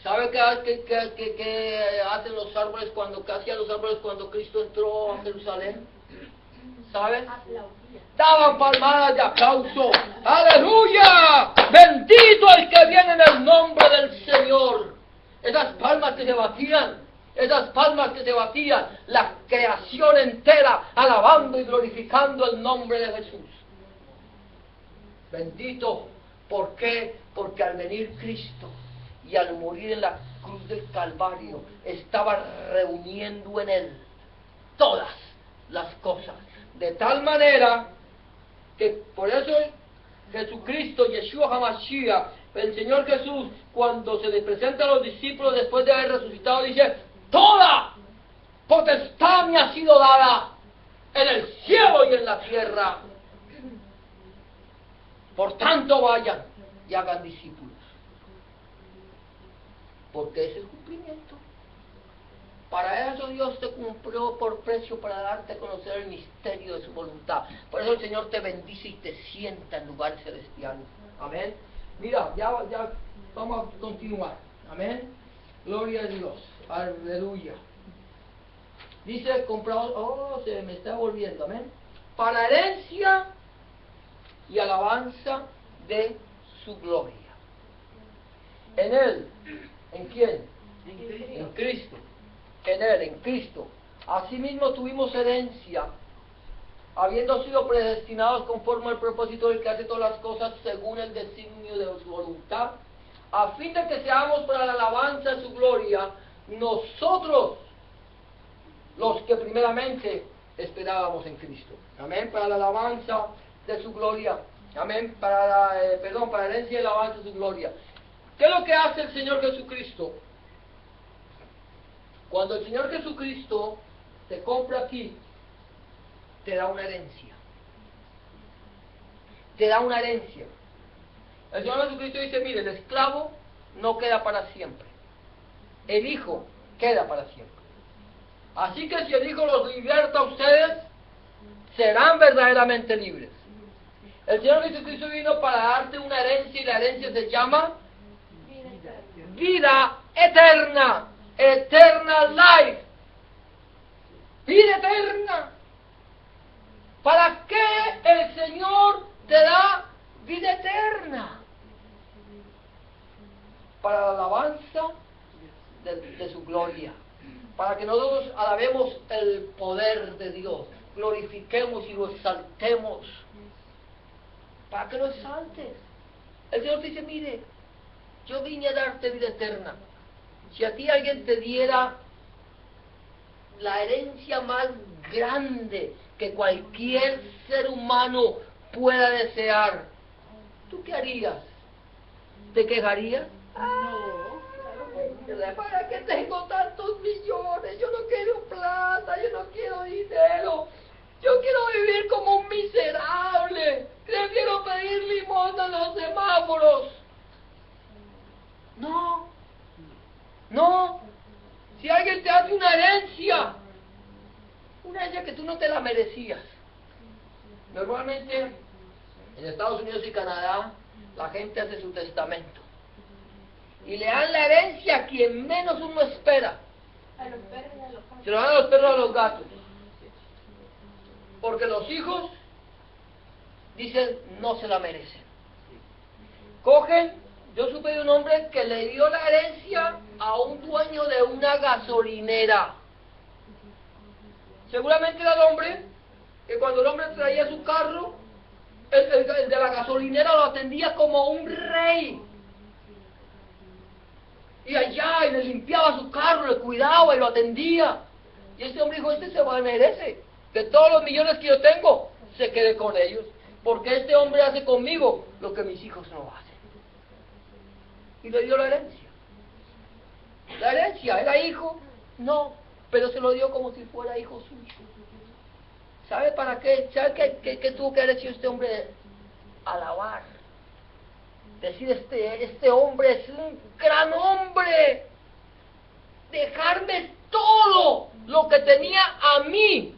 Speaker 1: ¿Sabe qué hacen los árboles qué hacían los árboles cuando Cristo entró a Jerusalén? ¿Saben? Daban palmadas de aplauso. ¡Aleluya! ¡Bendito el que viene en el nombre del Señor! Esas palmas que se batían, la creación entera alabando y glorificando el nombre de Jesús. Bendito. ¿Por qué? Porque al venir Cristo y al morir en la cruz del Calvario, estaba reuniendo en Él todas las cosas. De tal manera que por eso Jesucristo, Yeshua HaMashiach, el Señor Jesús, cuando se le presenta a los discípulos después de haber resucitado, dice: toda potestad me ha sido dada en el cielo y en la tierra. Por tanto vayan y hagan discípulos. Porque es el cumplimiento. Para eso Dios te compró por precio, para darte a conocer el misterio de su voluntad. Por eso el Señor te bendice y te sienta en lugares celestiales. Amén. Mira, ya vamos a continuar. Amén. Gloria a Dios. Aleluya. Dice, comprado, se me está volviendo. Amén. Para herencia y alabanza de su gloria. En Él. ¿En quién? En Cristo. En Él, en Cristo. Asimismo tuvimos herencia, habiendo sido predestinados conforme al propósito del que hace todas las cosas según el designio de su voluntad, a fin de que seamos para la alabanza de su gloria, nosotros los que primeramente esperábamos en Cristo. Amén, para la alabanza de su gloria. Amén, para la herencia y alabanza de su gloria. ¿Qué es lo que hace el Señor Jesucristo? Cuando el Señor Jesucristo te compra aquí, te da una herencia. Te da una herencia. El Señor Jesucristo dice: mire, el esclavo no queda para siempre. El Hijo queda para siempre. Así que si el Hijo los liberta a ustedes, serán verdaderamente libres. El Señor Jesucristo vino para darte una herencia, y la herencia se llama vida eterna. Eternal life. Vida eterna. ¿Para qué el Señor te da vida eterna? Para la alabanza de su gloria. Para que nosotros alabemos el poder de Dios, glorifiquemos y lo exaltemos. Para que lo exaltes. El Señor te dice: mire, yo vine a darte vida eterna. Si a ti alguien te diera la herencia más grande que cualquier ser humano pueda desear, ¿tú qué harías? ¿Te quejarías? ¿Para qué tengo tantos millones? Yo no quiero plata, yo no quiero dinero. Yo quiero vivir como un miserable. Prefiero pedir limosna en los semáforos. No. Si alguien te hace una herencia que tú no te la merecías. Normalmente en Estados Unidos y Canadá la gente hace su testamento y le dan la herencia a quien menos uno espera.
Speaker 2: A los perros y a los gatos.
Speaker 1: Se lo dan a los perros y a los gatos. Porque los hijos dicen no se la merecen. Cogen. Yo supe de un hombre que le dio la herencia a un dueño de una gasolinera. Seguramente era el hombre que cuando el hombre traía su carro, el de la gasolinera lo atendía como un rey. y allá, y le limpiaba su carro, le cuidaba y lo atendía. Y ese hombre dijo, este se merece que todos los millones que yo tengo se quede con ellos, porque este hombre hace conmigo lo que mis hijos no hacen. Y le dio la herencia. La herencia, ¿era hijo? No, pero se lo dio como si fuera hijo suyo. ¿Sabe para qué? ¿Sabe qué tuvo que haber hecho este hombre? Alabar. Decir, este hombre es un gran hombre. Dejarme todo lo que tenía a mí,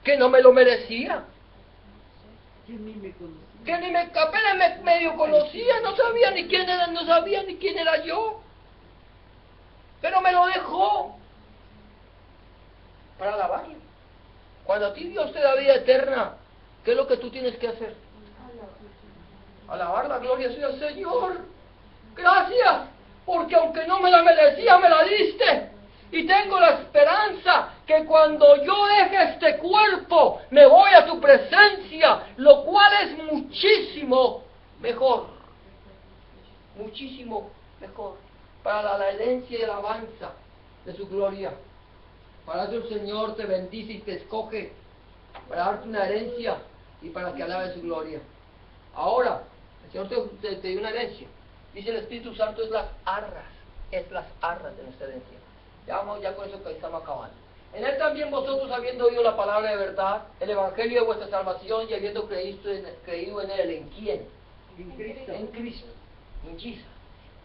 Speaker 1: que no me lo merecía.
Speaker 3: Que ni me conocía.
Speaker 1: Que ni apenas me medio conocía, no sabía ni quién era, no sabía ni quién era yo. Pero me lo dejó para alabarlo. Cuando a ti Dios te da vida eterna, ¿qué es lo que tú tienes que hacer? Alabar la gloria suya, Señor. Gracias, porque aunque no me la merecía, me la diste. Y tengo la esperanza que cuando yo deje este cuerpo, me voy a tu presencia, lo cual es muchísimo mejor. Muchísimo mejor. Para la herencia y alabanza de su gloria. Para eso el Señor te bendice y te escoge para darte una herencia y para que alabe su gloria. Ahora, el Señor te dio una herencia. Dice el Espíritu Santo es las arras de nuestra herencia. Ya con eso que estamos acabando. En Él también vosotros, habiendo oído la palabra de verdad, el Evangelio de vuestra salvación, y habiendo creído en Él, ¿en quién?
Speaker 3: En Cristo.
Speaker 1: En Cristo, en Jesus.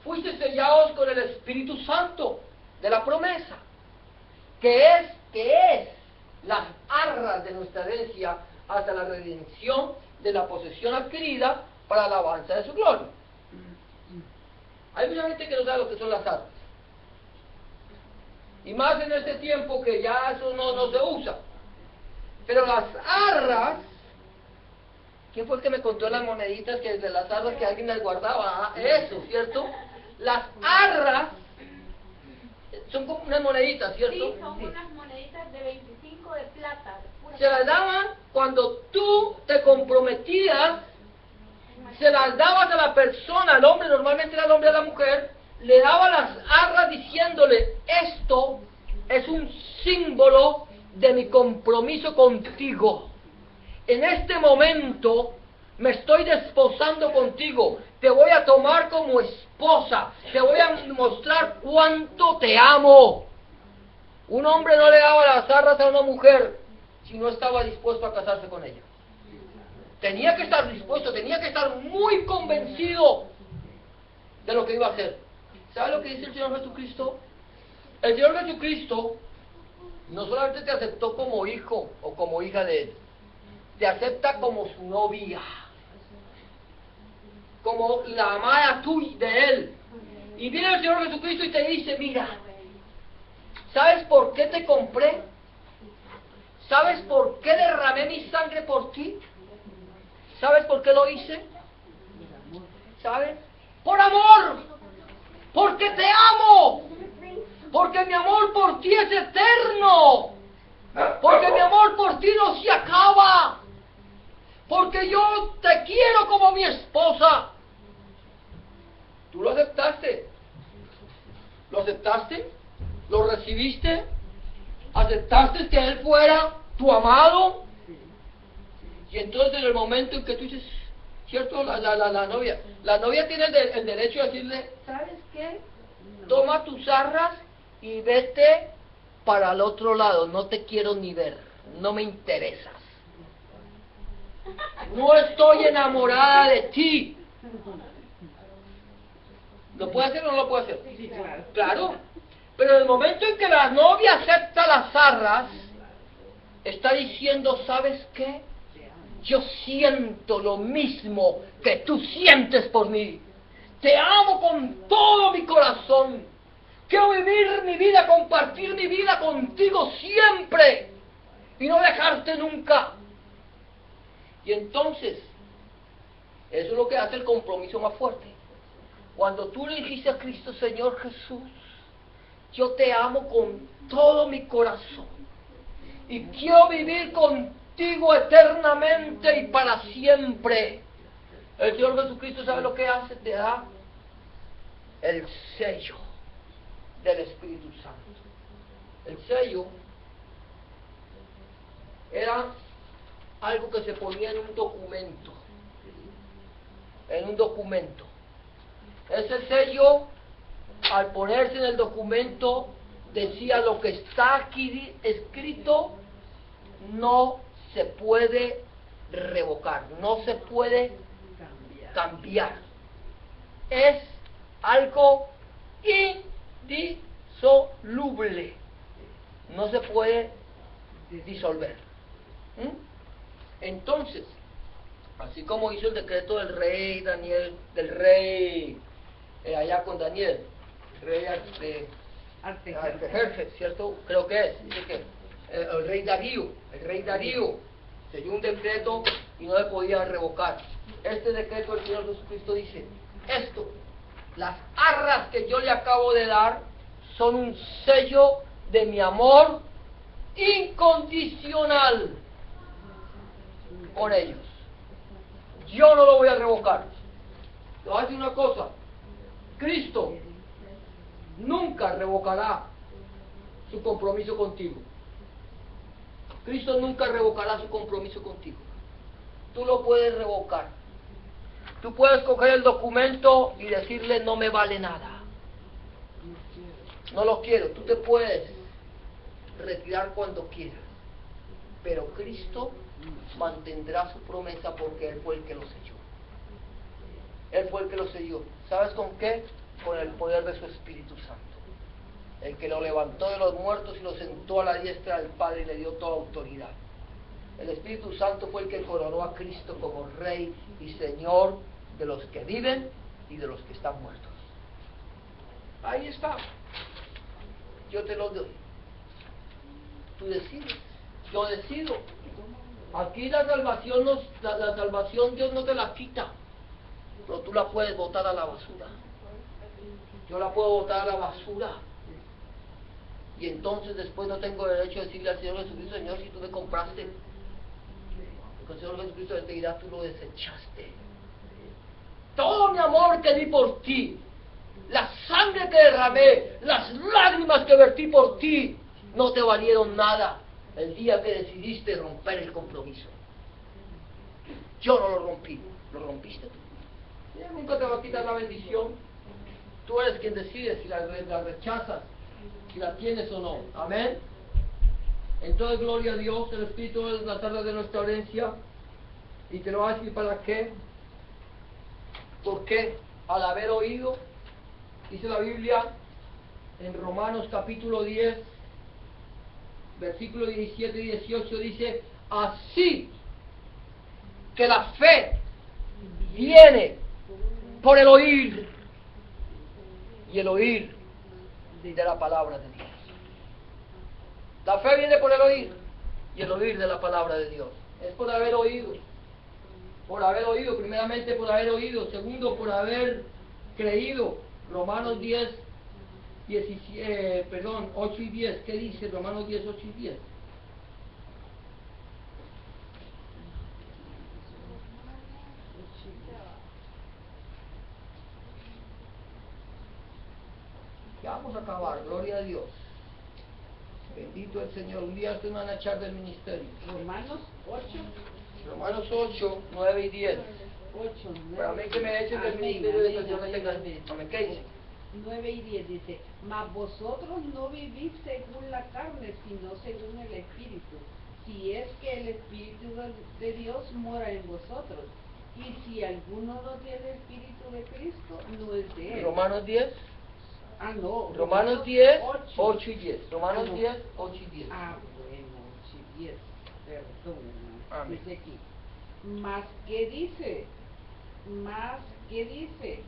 Speaker 1: Fuiste sellados con el Espíritu Santo de la promesa, que es las arras de nuestra herencia hasta la redención de la posesión adquirida para la alabanza de su gloria. Hay mucha gente que no sabe lo que son las arras. Y más en este tiempo que ya eso no se usa. Pero las arras, ¿quién fue el que me contó las moneditas que de las arras que alguien las guardaba? Ah, eso, ¿cierto? Las arras son como unas moneditas, ¿cierto?
Speaker 2: Sí, son unas moneditas de 25 de plata.
Speaker 1: Se las daban cuando tú te comprometías, se las dabas a la persona, al hombre, normalmente era el hombre a la mujer, le daba las arras diciéndole, esto es un símbolo de mi compromiso contigo. En este momento me estoy desposando contigo, te voy a tomar como esposa, te voy a mostrar cuánto te amo. Un hombre no le daba las arras a una mujer si no estaba dispuesto a casarse con ella. Tenía que estar dispuesto, tenía que estar muy convencido de lo que iba a hacer. ¿Sabe lo que dice el Señor Jesucristo? El Señor Jesucristo no solamente te aceptó como hijo o como hija de Él, te acepta como su novia, como la amada tuya de Él. Y viene el Señor Jesucristo y te dice, mira, ¿sabes por qué te compré? ¿Sabes por qué derramé mi sangre por ti? ¿Sabes por qué lo hice? ¿Sabes? ¡Por amor! ¡Porque te amo! Porque mi amor por ti es eterno. Porque mi amor por ti no se acaba. Porque yo te quiero como mi esposa. ¿Tú lo aceptaste? ¿Lo aceptaste? ¿Lo recibiste? ¿Aceptaste que Él fuera tu amado? Y entonces en el momento en que tú dices, ¿cierto? La novia tiene el derecho de decirle, ¿sabes qué? Toma tus arras y vete para el otro lado, no te quiero ni ver, no me interesas. No estoy enamorada de ti. ¿Lo puede hacer o no lo puede hacer?
Speaker 3: Sí, claro.
Speaker 1: Claro. Pero en el momento en que la novia acepta las arras, está diciendo, ¿sabes qué? Yo siento lo mismo que tú sientes por mí. Te amo con todo mi corazón. Quiero vivir mi vida, compartir mi vida contigo siempre y no dejarte nunca. Y entonces, eso es lo que hace el compromiso más fuerte. Cuando tú le dijiste a Cristo, Señor Jesús, yo te amo con todo mi corazón y quiero vivir contigo eternamente y para siempre. El Señor Jesucristo, ¿sabe lo que hace? Te da el sello del Espíritu Santo. El sello era algo que se ponía en un documento. En un documento. Ese sello, al ponerse en el documento, decía: lo que está aquí escrito no se puede revocar, no se puede cambiar. Es algo indisoluble, no se puede disolver. Entonces, así como hizo el decreto del rey Daniel, allá con Daniel, el rey Artajerjes, ¿cierto? Creo que es, dice que el rey Darío selló un decreto y no le podía revocar. Este decreto del Señor Jesucristo dice: esto, las arras que yo le acabo de dar, son un sello de mi amor incondicional por ellos. Yo no lo voy a revocar. Te voy a decir una cosa: Cristo nunca revocará su compromiso contigo. Cristo nunca revocará su compromiso contigo. Tú lo puedes revocar. Tú puedes coger el documento y decirle: no me vale nada, no lo quiero. Tú te puedes retirar cuando quieras, pero Cristo mantendrá su promesa, porque Él fue el que lo selló. Él fue el que lo selló. ¿Sabes con qué? Con el poder de su Espíritu Santo, el que lo levantó de los muertos y lo sentó a la diestra del Padre y le dio toda autoridad. El Espíritu Santo fue el que coronó a Cristo como Rey y Señor de los que viven y de los que están muertos. Ahí está. Yo te lo doy. Tú decides. Yo decido. Aquí la salvación, la salvación Dios no te la quita, pero tú la puedes botar a la basura. Yo la puedo botar a la basura. Y entonces después no tengo derecho a decirle al Señor Jesucristo: Señor, si tú me compraste. Porque el Señor Jesucristo te dirá: tú lo desechaste. Todo mi amor que di por ti, la sangre que derramé, las lágrimas que vertí por ti, no te valieron nada el día que decidiste romper el compromiso. Yo no lo rompí, lo rompiste tú. Y Él nunca te va a quitar la bendición. Tú eres quien decide si la rechazas, si la tienes o no. Amén. Entonces, gloria a Dios. El Espíritu es la tarde de nuestra herencia. Y te lo voy a decir para qué. Porque al haber oído, dice la Biblia en Romanos capítulo 10, versículo 17 y 18, dice: así que la fe viene por el oír, y el oír de la palabra de Dios. La fe viene por el oír, y el oír de la palabra de Dios. Es por haber oído. Por haber oído, primeramente por haber oído, segundo por haber creído. Romanos 10, 8 y 10. ¿Qué dice Romanos 10, 8 y 10? Ya vamos a acabar, gloria a Dios. Bendito el Señor. Un día ustedes van a echar del ministerio.
Speaker 3: Romanos 8.
Speaker 1: Romanos 8, 9 y 10.
Speaker 3: 8, 9.
Speaker 1: Para mí que me echen del ministerio de Dios, amén. ¿Qué dice?
Speaker 3: 9 y 10 dice: mas vosotros no vivís según la carne, sino según el Espíritu, si es que el Espíritu de Dios mora en vosotros. Y si alguno no tiene el Espíritu de Cristo, no es de él.
Speaker 1: Romanos 10.
Speaker 3: No.
Speaker 1: Romanos 10,
Speaker 3: 8.
Speaker 1: 8 y 10. Romanos
Speaker 3: no.
Speaker 1: 10, 8 y 10.
Speaker 3: Bueno, 8 y 10. Perdón, hermano.
Speaker 1: Amén.
Speaker 3: Dice aquí: mas ¿qué dice? Mas ¿qué dice?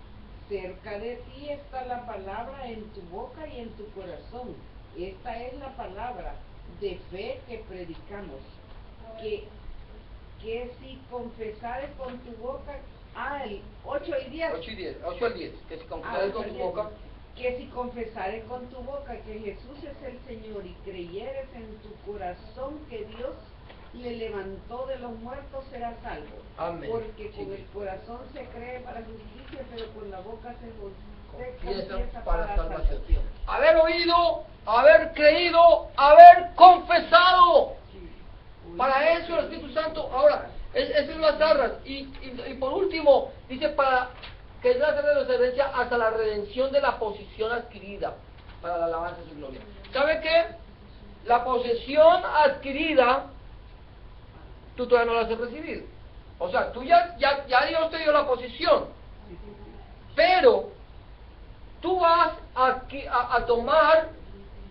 Speaker 3: Cerca de ti está la palabra en tu boca y en tu corazón. Esta es la palabra de fe que predicamos. Que si confesares con tu boca... el 8 y 10.
Speaker 1: 8 y 10. 8 al 10. Que si confesares con tu boca...
Speaker 3: Que si confesares con tu boca que Jesús es el Señor y creyeres en tu corazón que Dios le levantó de los muertos, será salvo.
Speaker 1: Amén.
Speaker 3: Porque con
Speaker 1: Sí.
Speaker 3: el corazón se cree para justicia, pero con la boca se
Speaker 1: Confiesa
Speaker 3: confiesa
Speaker 1: para
Speaker 3: para
Speaker 1: salvación.
Speaker 3: salvación.
Speaker 1: Haber oído, haber creído, haber confesado. Para eso el Espíritu Santo, ahora, esas son las arras. Y por último, dice para que es la referencia hasta la redención de la posesión adquirida, para la alabanza de su gloria. ¿Sabe qué? La posesión adquirida, tú todavía no la has recibido. O sea, tú ya Dios te dio la posesión. Pero tú vas a tomar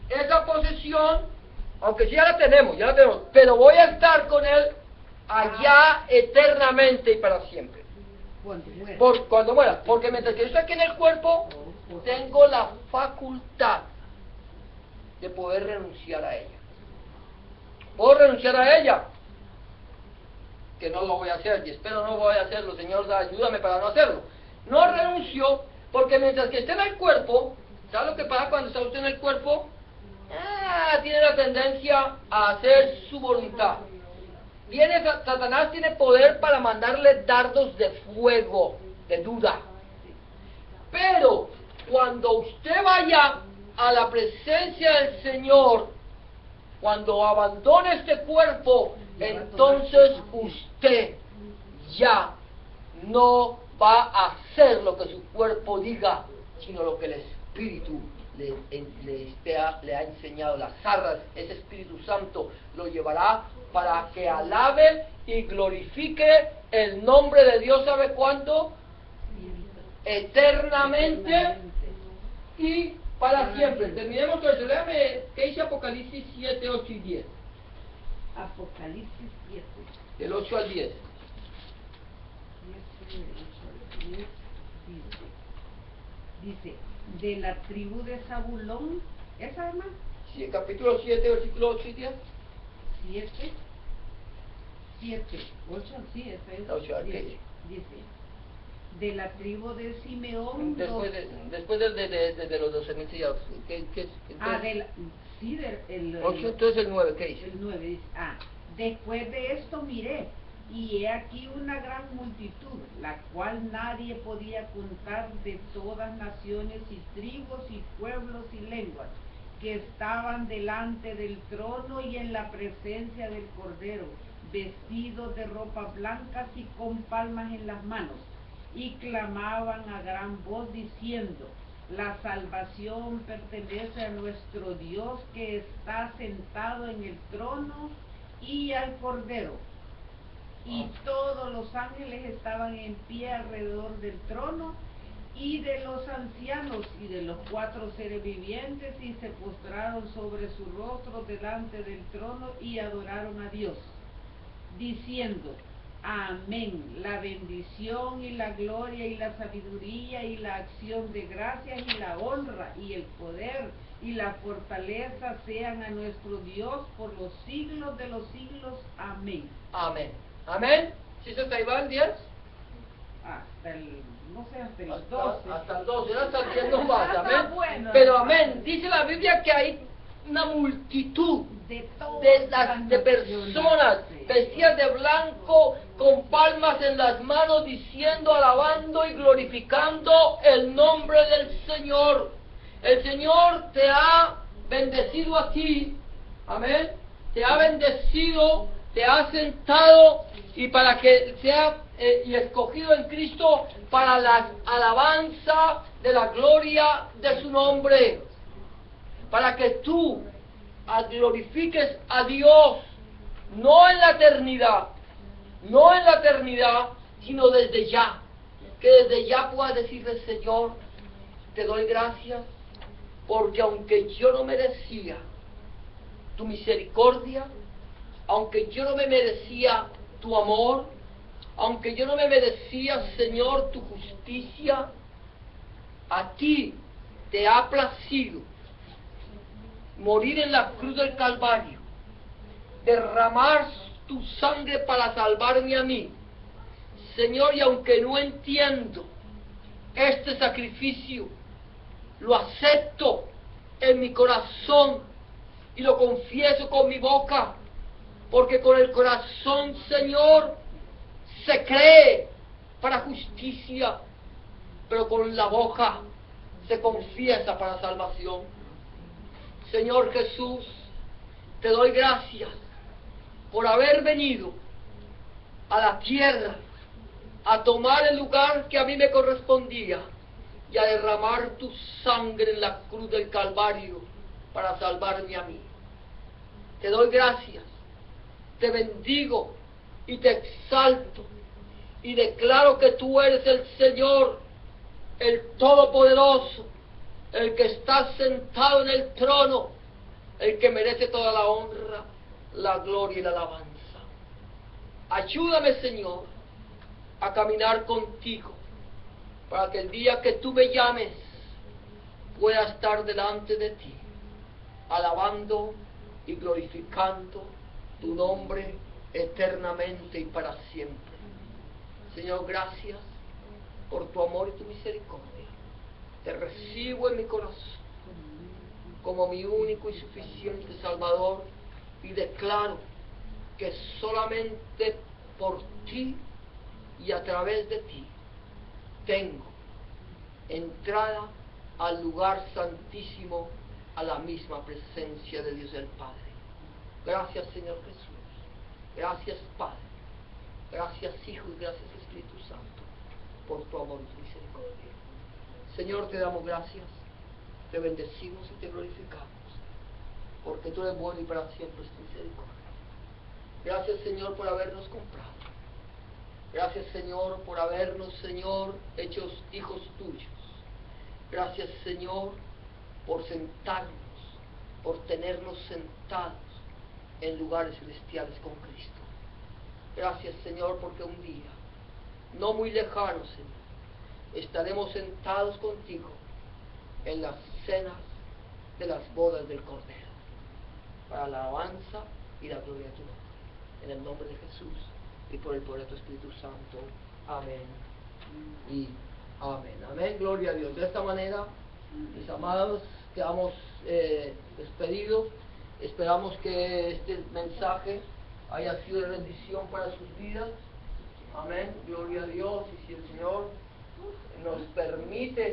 Speaker 1: esa posesión, aunque ya la tenemos, pero voy a estar con Él allá eternamente y para siempre. Cuando muera, porque mientras que yo estoy aquí en el cuerpo, tengo la facultad de poder renunciar a ella. ¿Puedo renunciar a ella? Que no lo voy a hacer, y espero no voy a hacerlo, Señor, ayúdame para no hacerlo. No renuncio, porque mientras que esté en el cuerpo, ¿sabe lo que pasa cuando está usted en el cuerpo? Tiene la tendencia a hacer su voluntad. Satanás tiene poder para mandarle dardos de fuego, de duda. Pero cuando usted vaya a la presencia del Señor, cuando abandone este cuerpo, entonces usted ya no va a hacer lo que su cuerpo diga, sino lo que el Espíritu le ha enseñado. Las arras, ese Espíritu Santo lo llevará para que alabe y glorifique el nombre de Dios. ¿Sabe cuánto? Eternamente y para siempre. Terminemos con eso. Léame qué dice Apocalipsis 7, 8 y 10.
Speaker 3: Apocalipsis 7.
Speaker 1: Del 8 al 10.
Speaker 3: Dice, de la tribu de Zabulón, ¿esa hermana?
Speaker 1: Sí, capítulo 7, versículo 8 y 10.
Speaker 3: 8, sí, esa es.
Speaker 1: 8, ¿qué
Speaker 3: dice, de la tribu de Simeón.
Speaker 1: Después de los 12.000 sellados. ¿Qué es?
Speaker 3: Sí, el
Speaker 1: 8, entonces el 9, ¿qué dice?
Speaker 3: El 9 dice, después de esto miré, y he aquí una gran multitud, la cual nadie podía contar, de todas naciones y tribus y pueblos y lenguas, que estaban delante del trono y en la presencia del Cordero, vestidos de ropas blancas y con palmas en las manos, y clamaban a gran voz diciendo, la salvación pertenece a nuestro Dios que está sentado en el trono y al Cordero. Y todos los ángeles estaban en pie alrededor del trono y de los ancianos y de los 4 seres vivientes, y se postraron sobre su rostro delante del trono y adoraron a Dios, diciendo, amén, la bendición y la gloria y la sabiduría y la acción de gracias y la honra y el poder y la fortaleza sean a nuestro Dios por los siglos de los siglos. Amén.
Speaker 1: Amén. Amén. ¿Sí se está Iván 10?
Speaker 3: Hasta el 12.
Speaker 1: Hasta el 12, hasta el 10 no pasa, amén.
Speaker 2: Bueno.
Speaker 1: Pero amén, dice la Biblia que hay una multitud
Speaker 3: de
Speaker 1: personas vestidas de blanco, con palmas en las manos, diciendo, alabando y glorificando el nombre del Señor. El Señor te ha bendecido a ti, amén, te ha bendecido, te ha sentado, y para que sea y escogido en Cristo para la alabanza de la gloria de su nombre, para que tú glorifiques a Dios, no en la eternidad, sino desde ya, que desde ya puedas decirle, Señor, te doy gracias, porque aunque yo no merecía tu misericordia, aunque yo no me merecía tu amor, aunque yo no me merecía, Señor, tu justicia, a ti te ha placido morir en la cruz del Calvario, derramar tu sangre para salvarme a mí, Señor, y aunque no entiendo este sacrificio, lo acepto en mi corazón y lo confieso con mi boca, Porque con el corazón, Señor, se cree para justicia, pero con la boca se confiesa para salvación. Señor Jesús, te doy gracias por haber venido a la tierra a tomar el lugar que a mí me correspondía y a derramar tu sangre en la cruz del Calvario para salvarme a mí. Te doy gracias, te bendigo y te exalto y declaro que tú eres el Señor, el Todopoderoso, el que está sentado en el trono, el que merece toda la honra, la gloria y la alabanza. Ayúdame, Señor, a caminar contigo, para que el día que tú me llames pueda estar delante de ti, alabando y glorificando tu nombre eternamente y para siempre. Señor, gracias por tu amor y tu misericordia. Te recibo en mi corazón como mi único y suficiente Salvador y declaro que solamente por ti y a través de ti tengo entrada al lugar santísimo, a la misma presencia de Dios el Padre. Gracias, Señor Jesús. Gracias, Padre. Gracias, Hijo, y gracias, Espíritu Santo, por tu amor y tu misericordia. Señor, te damos gracias, te bendecimos y te glorificamos, porque tú eres bueno y para siempre es tu misericordia. Gracias, Señor, por habernos comprado. Gracias, Señor, por habernos, Señor, hechos hijos tuyos. Gracias, Señor, por sentarnos, por tenernos sentados en lugares celestiales con Cristo. Gracias, Señor, porque un día, no muy lejano, Señor, estaremos sentados contigo en las cenas de las bodas del Cordero, para la alabanza y la gloria de tu nombre. En el nombre de Jesús y por el poder de tu Espíritu Santo. Amén y amén. Amén, gloria a Dios. De esta manera, mis amados, quedamos despedidos. Esperamos que este mensaje haya sido de bendición para sus vidas. Amén, gloria a Dios. Y si el Señor nos permite